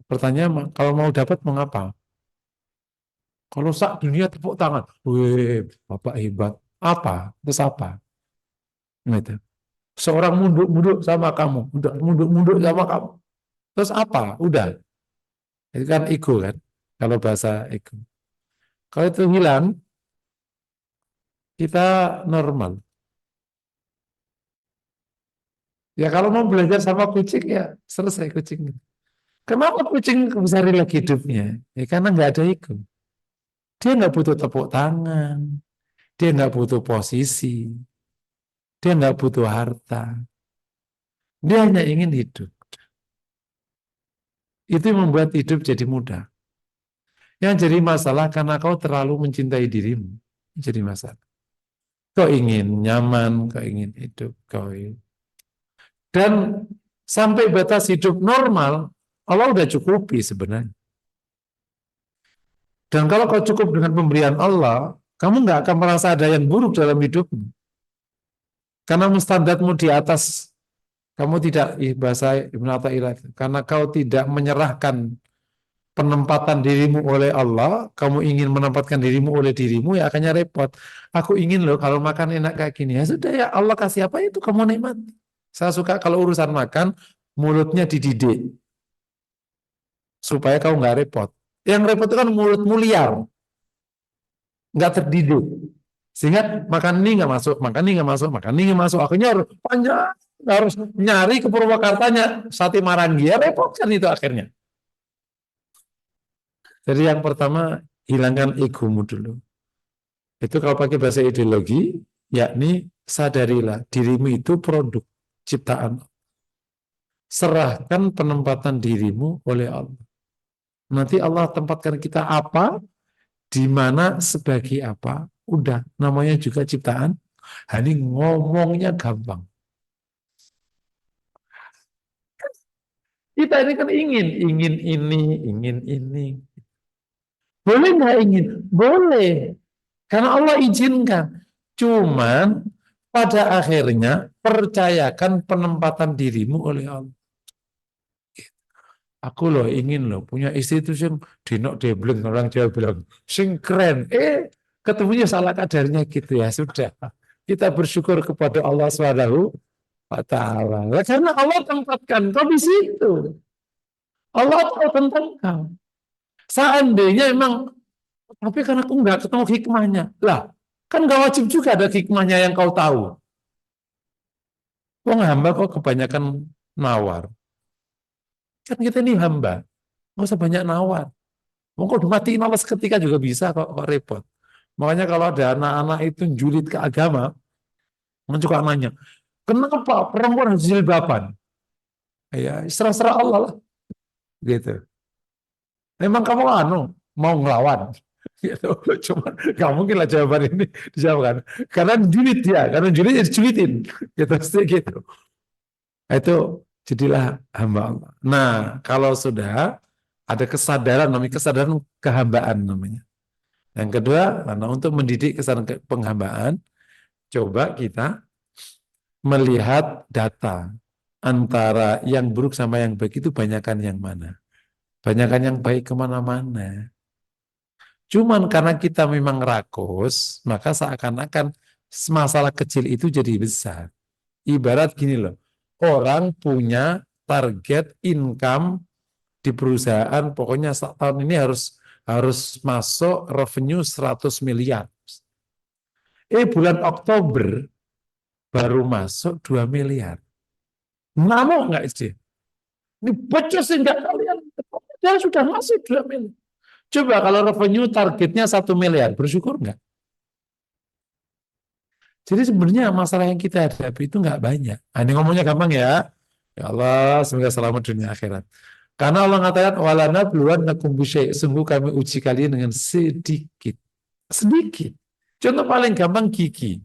Pertanyaan, kalau mau dapat mengapa? Kalau sak dunia tepuk tangan, wih, Bapak hebat. Apa? Terus apa? Gitu. Seorang munduk-munduk sama kamu, udah munduk-munduk sama kamu. Terus apa? Udah. Itu kan ego kan? Kalau bahasa ego. Kalau itu hilang, kita normal. Ya kalau mau belajar sama kucing ya selesai kucing. Kenapa kucing bisa rileks hidupnya? Ya karena nggak ada ego. Dia nggak butuh tepuk tangan, dia nggak butuh posisi, dia nggak butuh harta. Dia hanya ingin hidup. Itu yang membuat hidup jadi mudah. Yang jadi masalah karena kau terlalu mencintai dirimu. Jadi masalah. Kau ingin nyaman, kau ingin hidup, kau ingin. Dan sampai batas hidup normal, Allah udah cukupi sebenarnya. Dan kalau kau cukup dengan pemberian Allah, kamu nggak akan merasa ada yang buruk dalam hidupmu. Karena standarmu di atas, kamu tidak, bahasa Ibn Athaillah, karena kau tidak menyerahkan penempatan dirimu oleh Allah, kamu ingin menempatkan dirimu oleh dirimu, ya akannya repot. Aku ingin loh kalau makan enak kayak gini. Ya sudah ya Allah kasih apa itu kamu nikmat. Saya suka kalau urusan makan, mulutnya dididik. Supaya kau nggak repot. Yang repot itu kan mulutmu liar. Nggak terdidik. Sehingga makan ini nggak masuk, makan ini nggak masuk, makan ini nggak masuk. Akhirnya harus panjang, harus nyari ke Purwakartanya sate Marangi. Ya repot kan itu akhirnya. Jadi yang pertama, hilangkan egomu dulu. Itu kalau pakai bahasa ideologi, yakni sadarilah dirimu itu produk ciptaan. Serahkan penempatan dirimu oleh Allah. Nanti Allah tempatkan kita apa, di mana, sebagai apa. Udah, namanya juga ciptaan. Ini ngomongnya gampang. Kita ini kan ingin ini, ingin ini. Boleh nggak ingin? Boleh. Karena Allah izinkan. Cuman pada akhirnya percayakan penempatan dirimu oleh Allah. Aku loh ingin loh punya istri itu yang dinok debleng, orang Jawa bilang sing keren. Ketemunya salah kadarnya gitu ya sudah. Kita bersyukur kepada Allah Subhanahu wa taala. Karena Allah tempatkan kau di situ. Allah tahu tentang kau. Seandainya emang, tapi karena aku nggak ketemu hikmahnya. Lah, kan gak wajib juga ada hikmahnya yang kau tahu. Wong hamba kok kebanyakan nawar. Kan kita ini hamba, nggak usah banyak nawar. Wong kok dimatiin Allah seketika juga bisa kok repot. Makanya kalau ada anak-anak itu julid ke agama, orang suka nanya, kenapa perempuan harus jilbaban? Ya, serah-serah Allah lah. Gitu. Memang kamu mau ngelawan? Gitu. Cuma nggak mungkin lah jawaban ini dijawabkan. Karena julid dia, karena julid ya dijulitin. Gitu, gitu. Itu jadilah hamba Allah. Nah, kalau sudah ada kesadaran, namanya kesadaran kehambaan namanya. Yang kedua, karena untuk mendidik kesadaran penghambaan, coba kita melihat data antara yang buruk sama yang baik itu banyakkan yang mana. Banyakkan yang baik kemana-mana. Cuman karena kita memang rakus, maka seakan-akan masalah kecil itu jadi besar. Ibarat gini loh, orang punya target income di perusahaan, pokoknya tahun ini harus masuk revenue 100 miliar. Bulan Oktober baru masuk 2 miliar. Ngamuk nggak sih? Ini bocor sih nggak kalian. Dia sudah masuk 2 miliar. Coba kalau revenue targetnya 1 miliar, bersyukur nggak? Jadi sebenarnya masalah yang kita hadapi itu nggak banyak. Nah, ini ngomongnya gampang ya. Ya Allah, semoga selamat dunia akhirat. Karena Allah mengatakan walana bluwannakum bisyai', sungguh kami uji kalian dengan sedikit. Sedikit. Contoh paling gampang gigi.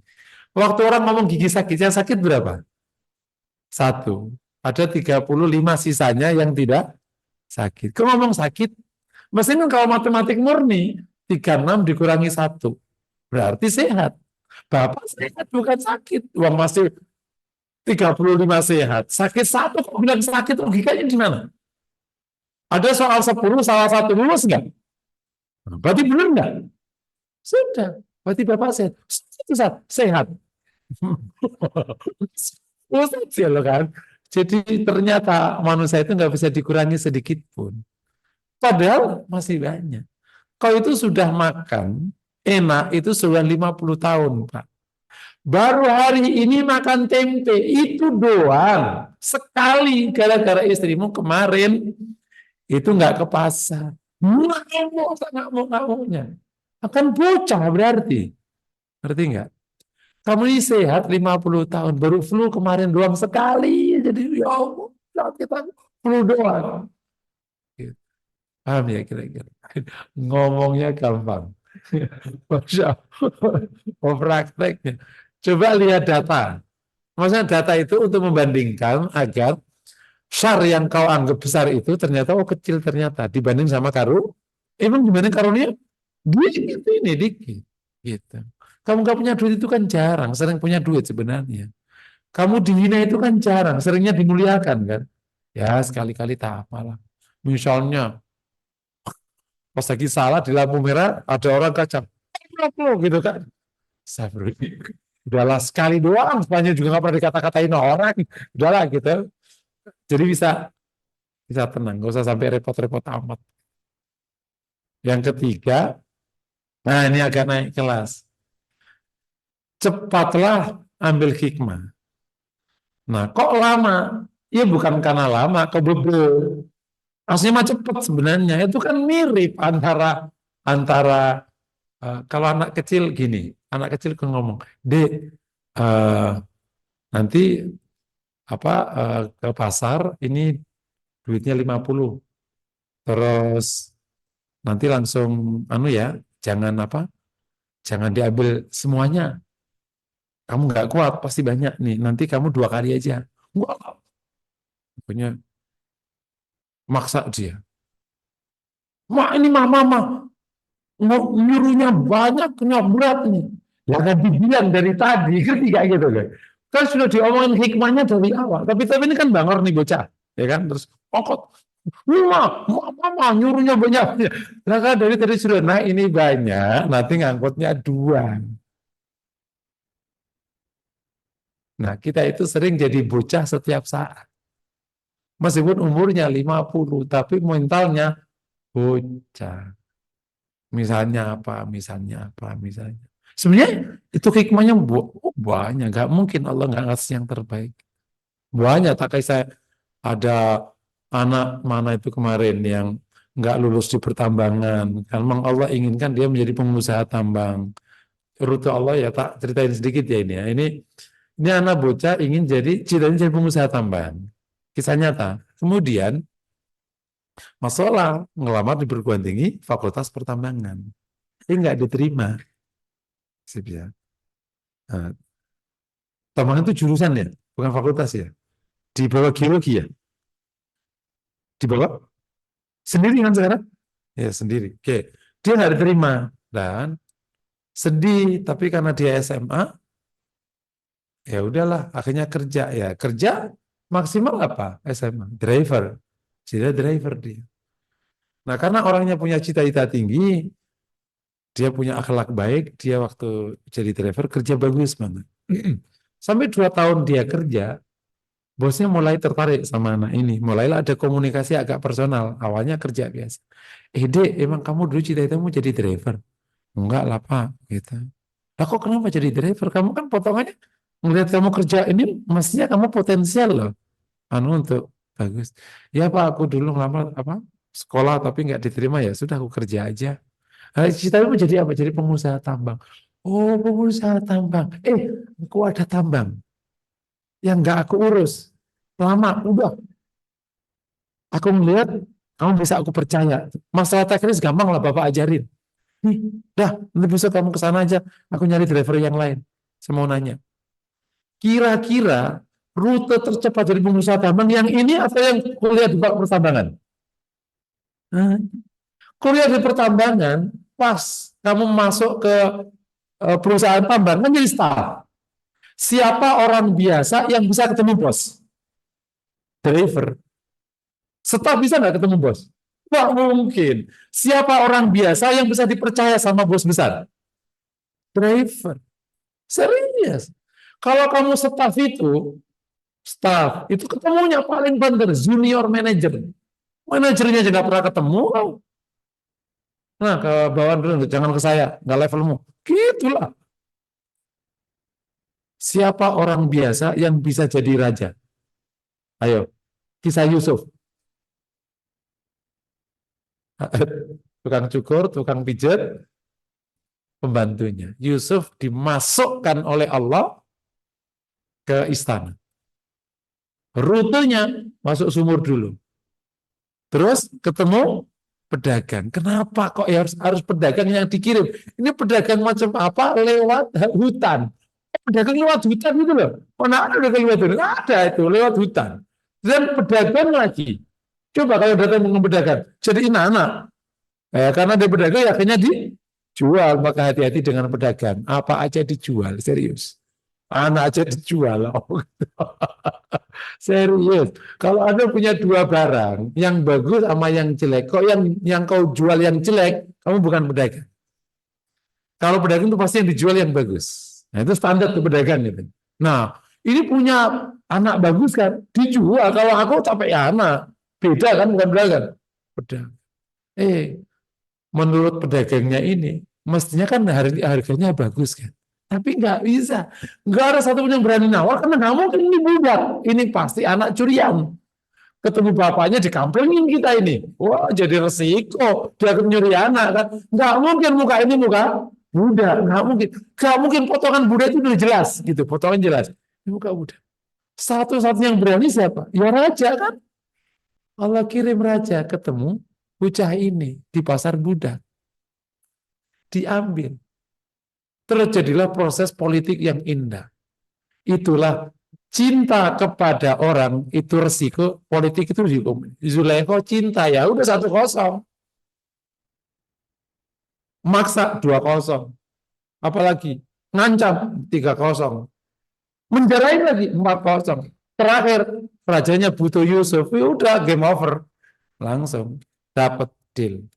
Waktu orang ngomong gigi sakit, yang sakit berapa? 1. Ada 35 sisanya yang tidak sakit. Kalau ngomong sakit, mestinya kalau matematik murni, 36 dikurangi 1. Berarti sehat. Bapak sehat bukan sakit. Uang masih 35 sehat. Sakit 1 kok bilang sakit, logikanya di mana? Ada soal 10, salah satu lulus nggak? Berarti benar nggak? Sudah. Berarti Bapak sehat. Sehat. Ustaz ya loh kan. Jadi ternyata manusia itu nggak bisa dikurangi sedikit pun. Padahal masih banyak. Kalau itu sudah makan, enak, itu sudah 50 tahun, Pak. Baru hari ini makan tempe, itu doang. Sekali gara-gara istrimu kemarin, itu nggak ke pasar. Nggak mau. Akan bocah berarti. Ngerti nggak? Kamu ini sehat 50 tahun, baru flu kemarin doang sekali. Jadi ya Allah, kita flu doang. Gitu. Paham ya kira-kira? Ngomongnya gampang. Masya Allah. Oh, prakteknya. Coba lihat data. Maksudnya data itu untuk membandingkan agar SAR yang kau anggap besar itu ternyata kecil ternyata dibanding sama emang dibanding karunia dikit ini dikit gitu. Kamu gak punya duit itu kan jarang, sering punya duit sebenarnya. Kamu dihina itu kan jarang, seringnya dimuliakan kan. Ya sekali-kali tak apalah. Misalnya pas lagi salah di lampu merah ada orang kacang gitu kan. Udahlah sekali doang, sepanjang juga nggak pernah dikata-katain orang, udahlah gitu. Jadi bisa tenang, nggak usah sampai repot-repot amat. Yang ketiga, nah ini agak naik kelas. Cepatlah ambil hikmah. Nah, kok lama? Ya bukan karena lama, kebebel. Aslinya mah cepat sebenarnya. Itu kan mirip antara antara kalau anak kecil gini, anak kecil kan ngomong, Dek, nanti apa ke pasar ini duitnya 50. Terus nanti langsung ya, jangan diambil semuanya. Kamu nggak kuat, pasti banyak nih. Nanti kamu 2 kali aja. Wah, punya maksa dia. Mak ini mama nyuruhnya banyak, berat nih. Ya kan dibilang dari tadi, ngerti gak gitu loh. Kan sudah diomongin hikmahnya dari awal. Tapi ini kan bangor nih bocah. Ya kan, terus pokok. Mama nyuruhnya banyak. Nah kan dari tadi sudah, nah ini banyak, nanti ngangkutnya 2. Nah kita itu sering jadi bocah setiap saat. Meskipun umurnya 50, tapi mentalnya bocah. Misalnya apa, misalnya apa, misalnya. Sebenarnya itu hikmahnya banyak. Gak mungkin Allah nggak ngasih yang terbaik. Banyak. Tak kayak saya ada anak mana itu kemarin yang nggak lulus di pertambangan. Kan memang Allah inginkan dia menjadi pengusaha tambang. Rute Allah ya tak ceritain sedikit ya ini ya. Ini anak bocah ingin cita-citanya jadi pengusaha tambang. Kisah nyata. Kemudian masalah ngelamar di perguruan tinggi Fakultas Pertambangan. Ini nggak diterima. Sip ya. Nah, tambangan itu jurusan ya, bukan fakultas ya. Di bawah geologi ya. Di bawah sendiri kan sekarang? Ya sendiri. Oke, dia nggak diterima dan sedih. Tapi karena dia SMA, ya udahlah. Akhirnya kerja ya. Kerja maksimal apa? SMA, driver. Jadi driver dia. Nah karena orangnya punya cita-cita tinggi, dia punya akhlak baik, dia waktu jadi driver kerja bagus banget. Sampai 2 tahun dia kerja, bosnya mulai tertarik sama anak ini. Mulailah ada komunikasi agak personal. Awalnya kerja biasa. Dek, emang kamu dulu cita-citamu jadi driver? Enggak lah Pak, gitu. Lah kok kenapa jadi driver? Kamu kan potongannya ngelihat kamu kerja ini, mestinya kamu potensial loh. Untuk bagus. Ya Pak, aku dulu ngelamar sekolah tapi nggak diterima, ya sudah aku kerja aja. Nah, cita-cita mau jadi apa? Jadi pengusaha tambang. Oh, pengusaha tambang. Aku ada tambang yang nggak aku urus. Lama, udah. Aku melihat kamu bisa aku percaya. Masalah teknis gampang lah Bapak ajarin. Dah, nanti besok kamu ke sana aja. Aku nyari driver yang lain. Saya mau nanya. Kira-kira rute tercepat dari pengusaha tambang yang ini atau yang kuliah di pertambangan? Nah, kuliah di pertambangan, pas kamu masuk ke perusahaan tambang, kan jadi staff. Siapa orang biasa yang bisa ketemu bos? Driver. Staff bisa nggak ketemu bos? Nggak mungkin. Siapa orang biasa yang bisa dipercaya sama bos besar? Driver. Serius. Kalau kamu staff itu ketemunya paling banter junior manager. Manajernya juga pernah ketemu. Nah, ke bawah dulu, jangan ke saya, nggak levelmu. Gitulah. Siapa orang biasa yang bisa jadi raja? Ayo, kisah Yusuf. Tukang cukur, tukang pijat, pembantunya. Yusuf dimasukkan oleh Allah ke istana. Rutenya masuk sumur dulu. Terus ketemu pedagang. Kenapa kok ya harus pedagang yang dikirim? Ini pedagang macam apa? Lewat hutan. Pedagang lewat hutan gitu loh. Mana ada pedagang lewat hutan? Ada itu lewat hutan. Dan pedagang lagi. Coba kalau datang dengan pedagang, jadi anak. Karena dia pedagang ya akhirnya dijual. Maka hati-hati dengan pedagang. Apa aja dijual, serius. Anak aja dijual. Serius. Kalau Anda punya dua barang, yang bagus sama yang jelek, kok yang kau jual yang jelek, kamu bukan pedagang. Kalau pedagang itu pasti yang dijual yang bagus. Nah, itu standar tuh pedagang gitu. Nah, ini punya anak bagus kan, dijual. Kalau aku capek ya anak. Beda kan, bukan pedagang. Pedagang. Menurut pedagangnya ini, mestinya kan harganya bagus kan. Tapi nggak bisa. Nggak ada satu pun yang berani nawar, karena nggak mungkin ini budak. Ini pasti anak curian. Ketemu bapaknya dikamplengin kita ini. Wah, jadi resiko. Dia nyuri anak kan. Nggak mungkin muka ini muka budak. Nggak mungkin. Nggak mungkin potongan budak itu udah jelas. Gitu, potongan jelas. Ini muka budak. Satu-satunya yang berani siapa? Ya raja kan. Allah kirim raja ketemu bocah ini di pasar budak. Diambil. Terjadilah proses politik yang indah. Itulah cinta kepada orang itu resiko politik itu dihukum. Zulaikha cinta ya udah 1-0. Maksa 2-0. Apalagi ngancam 3-0. Menjarain lagi 4-0. Terakhir rajanya butuh Yusuf, ya udah game over. Langsung dapat deal.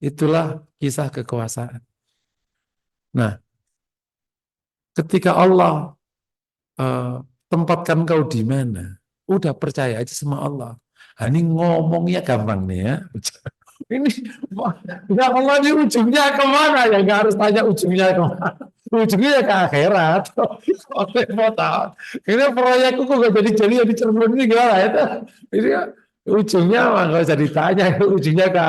Itulah kisah kekuasaan. Nah, ketika Allah tempatkan kau di mana, udah percaya aja sama Allah. Nah, ini ngomongnya gampang nih ya. Ini ya Allah, ini ujungnya kemana ya? Nggak harus tanya ujungnya kemana. Ujungnya ya ke akhirat. Oke, mau tahu. Ini proyekku kok gak jadi ya di Cirebon ini gimana ya? Ini ujungnya mah nggak usah ditanya. Ujungnya ke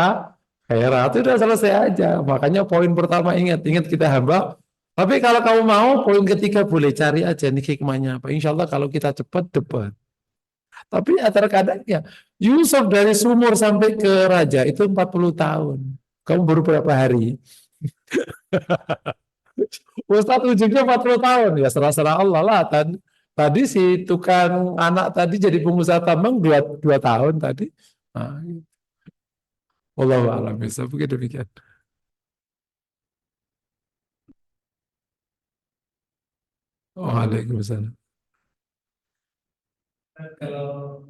akhirat. Itu udah selesai aja. Makanya poin pertama ingat kita hamba. Tapi kalau kamu mau, poin ketiga boleh cari aja nih hikmahnya apa. Insya Allah kalau kita cepat, dapat. Tapi ya terkadang ya, Yusuf dari sumur sampai ke raja itu 40 tahun. Kamu baru berapa hari? Ustadz ujungnya 40 tahun. Ya serah-serah Allah lah. Tadi si tukang anak tadi jadi pengusaha tambang 2 tahun tadi. Nah, wallahu a'lam bishawab. Begitu demikian. Waalaikumsalam. Kalau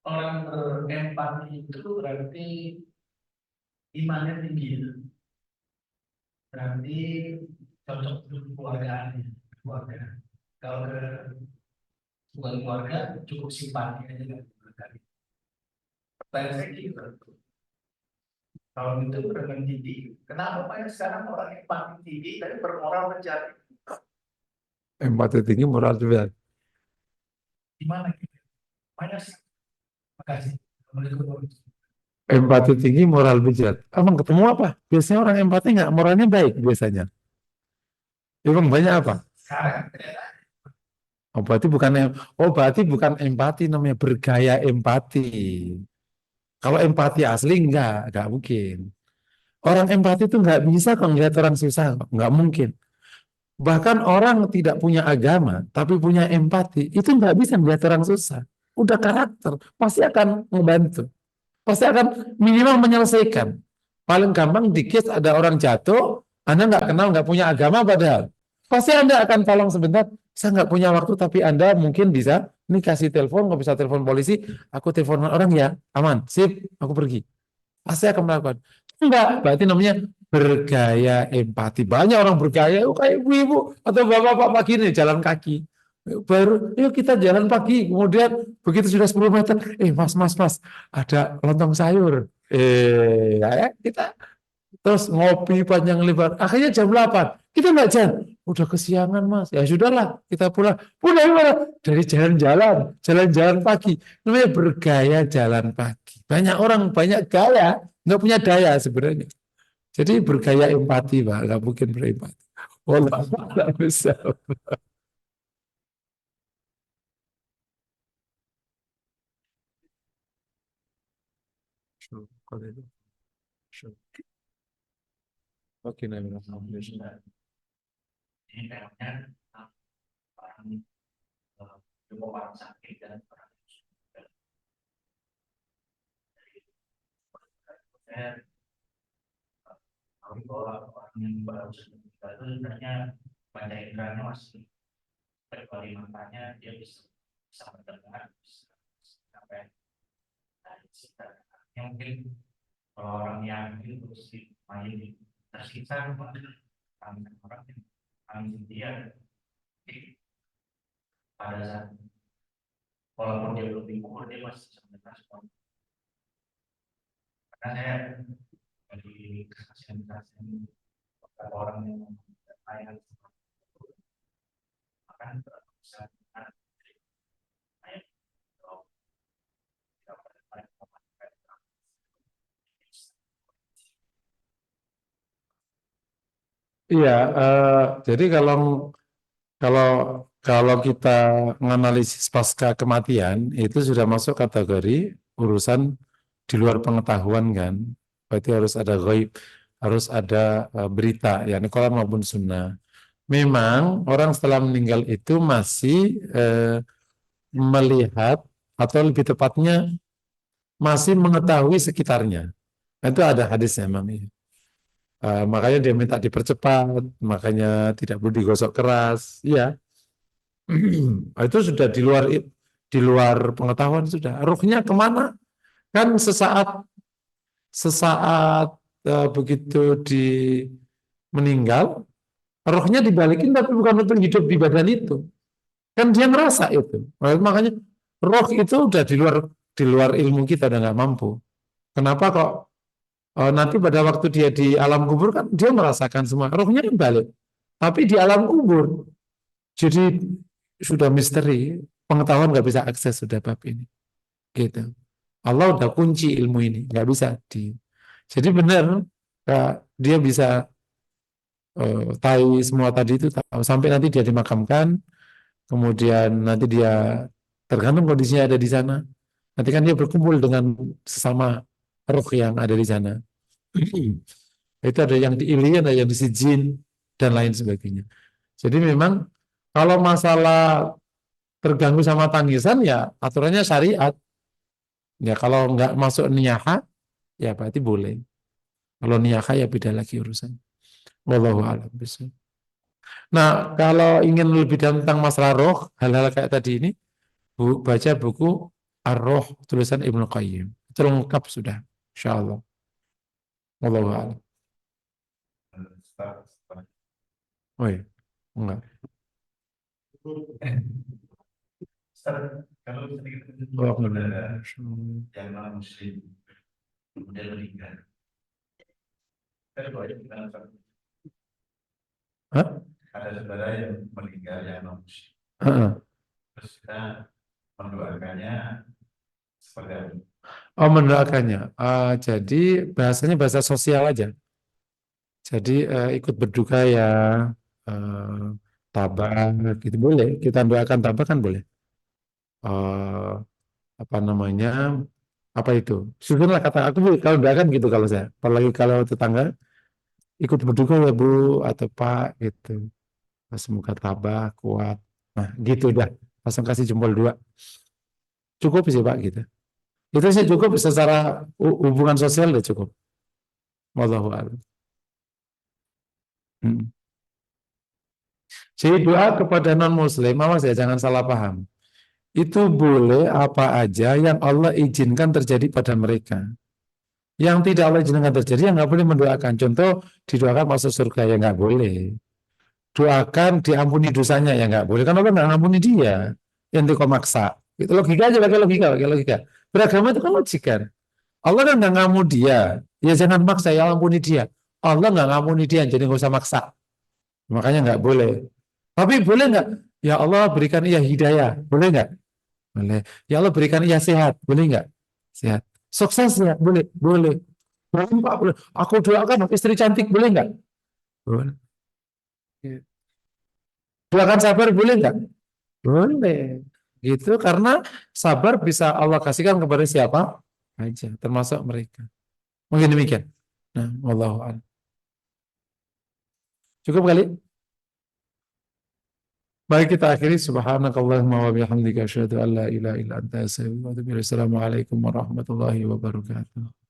orang berempati itu berarti imannya tinggi, berarti cocok untuk keluarga. Kalau bukan keluarga cukup simpati aja kan. Pertanyaan saya gitu. Kalau itu berenang tinggi, kenapa banyak sekarang orang empati tinggi tapi bermoral rendah? Empati tinggi, moral juga. Gimana gitu? Banyak sih. Makasih. Empati tinggi, moral bejat. Emang ketemu apa? Biasanya orang empati nggak, moralnya baik biasanya. Emang banyak apa? Berarti bukan empati, namanya bergaya empati. Kalau empati asli nggak mungkin. Orang empati itu nggak bisa kalau ngeliat orang susah, nggak mungkin. Bahkan orang tidak punya agama, tapi punya empati, itu nggak bisa melihat orang susah. Udah karakter, pasti akan membantu. Pasti akan minimal menyelesaikan. Paling gampang dikit ada orang jatuh, Anda nggak kenal, nggak punya agama padahal. Pasti Anda akan tolong sebentar, saya nggak punya waktu, tapi Anda mungkin bisa, ini kasih telepon, nggak bisa telepon polisi, aku telepon orang ya, aman, sip, aku pergi. Pasti akan melakukan. Enggak, berarti namanya bergaya empati. Banyak orang bergaya, oh, kayak ibu-ibu atau bapak-bapak gini jalan kaki. Baru, yuk kita jalan pagi. Kemudian begitu sudah 10 meter, mas, ada lontong sayur. Ya, kita terus ngopi panjang lebar. Akhirnya jam 8. Kita nggak jalan. Udah kesiangan mas. Ya sudahlah, kita pulang. Pulang mana? Dari jalan-jalan pagi. Namanya bergaya jalan pagi. Banyak orang banyak gaya, nggak punya daya sebenarnya. Jadi bergaya empati, Pak. Nggak mungkin berempati. Wallah, nggak bisa. Oke, Ini temanya orang cukup orang sakit dan orang yang tahu bahwa orang yang baru meninggal itu sebenarnya pada indranya masih kecuali matanya dia bisa mendengar, bisa sampai dari sekitar. Mungkin kalau orang yang itu terus main tersisa orang yang paling dia pada saat walaupun dia belum diukur dia masih bisa mendengar. Karena saya dari kesaksian-kesaksian beberapa orang yang lain akan bisa Iya, jadi kalau kalau kalau kita menganalisis pasca kematian itu sudah masuk kategori urusan di luar pengetahuan kan. Berarti harus ada gaib, harus ada berita, ya Quran maupun sunnah. Memang orang setelah meninggal itu masih melihat atau lebih tepatnya masih mengetahui sekitarnya. Itu ada hadisnya memang. Iya. Makanya dia minta dipercepat, makanya tidak perlu digosok keras. Iya, itu sudah di luar pengetahuan sudah. Ruhnya kemana? Kan sesaat sesaat begitu di meninggal, rohnya dibalikin tapi bukan untuk hidup di badan itu. Kan dia ngerasa itu. Makanya roh itu udah di luar ilmu kita udah nggak mampu. Kenapa kok nanti pada waktu dia di alam kubur kan dia merasakan semua. Rohnya kan balik. Tapi di alam kubur jadi sudah misteri. Pengetahuan nggak bisa akses sudah bab ini. Gitu. Allah udah kunci ilmu ini, nggak bisa di. Jadi benar dia bisa tahu semua tadi itu tahu sampai nanti dia dimakamkan, kemudian nanti dia tergantung kondisinya ada di sana. Nanti kan dia berkumpul dengan sesama roh yang ada di sana. Itu ada yang di Ilian, ada yang di Sijin dan lain sebagainya. Jadi memang kalau masalah terganggu sama tangisan ya aturannya syariat. Ya kalau nggak masuk niyaha ya berarti boleh. Kalau niyaha ya beda lagi urusan. Wallahu a'lam bishawab. Nah, kalau ingin lebih dalam tentang masalah roh, hal-hal kayak tadi ini, baca buku Ar-Roh tulisan Ibnu Qayyim. Itu lengkap sudah, insya Allah. Wallahu a'lam. Oh iya, enggak. kalau sedikit Oh, benar. yang non muslim kemudian meninggal. Kita doa kita Hah? ada saudara yang meninggal yang non muslim. Heeh. Terus kita mendoakannya seperti apa? Oh, mendoakannya. Jadi bahasanya bahasa sosial aja. Jadi ikut berduka ya, eh, tabah gitu boleh. Kita doakan tabah kan boleh. Eh, apa namanya? Apa itu? Syukurlah kata aku kalau doakan gitu kalau saya. Apalagi kalau tetangga ikut berduka ya Bu atau Pak gitu. Semoga tabah kuat. Nah gitu dah. Langsung kasih jempol dua. Cukup sih Pak gitu. Itu sih cukup secara hubungan sosial udah cukup. Wallahu a'lam. Hmm. Jadi doa kepada non-muslim, awas ya jangan salah paham. Itu boleh apa aja yang Allah izinkan terjadi pada mereka. Yang tidak Allah izinkan terjadi, yang nggak boleh mendoakan. Contoh, didoakan masuk surga, ya nggak boleh. Doakan diampuni dosanya, ya nggak boleh. Kan Allah nggak ngampuni dia. Yang kok maksa. Itu logika aja, pakai logika, pakai logika. Beragama itu kan logika kan. Allah kan nggak ngampuni dia. Ya jangan maksa, ya ampuni dia. Allah nggak ngampuni dia, jadi nggak usah maksa. Makanya nggak boleh. Tapi boleh nggak? Ya Allah berikan ia hidayah. Boleh nggak? Boleh. Ya Allah berikan ia sehat. Boleh nggak? Sehat. Sukses ya? Boleh. Boleh. Boleh Pak, boleh. Aku doakan istri cantik. Boleh nggak? Boleh. Doakan sabar. Boleh nggak? Boleh. Gitu karena sabar bisa Allah kasihkan kepada siapa aja. Termasuk mereka. Mungkin demikian. Nah, wallahu a'lam. Cukup kali? Baik kita akhiri subhanakallahumma wa bihamdika asyhadu an la ilaha illa anta astaghfiruka wa atubu ilaik. Assalamualaikum warahmatullahi wabarakatuh.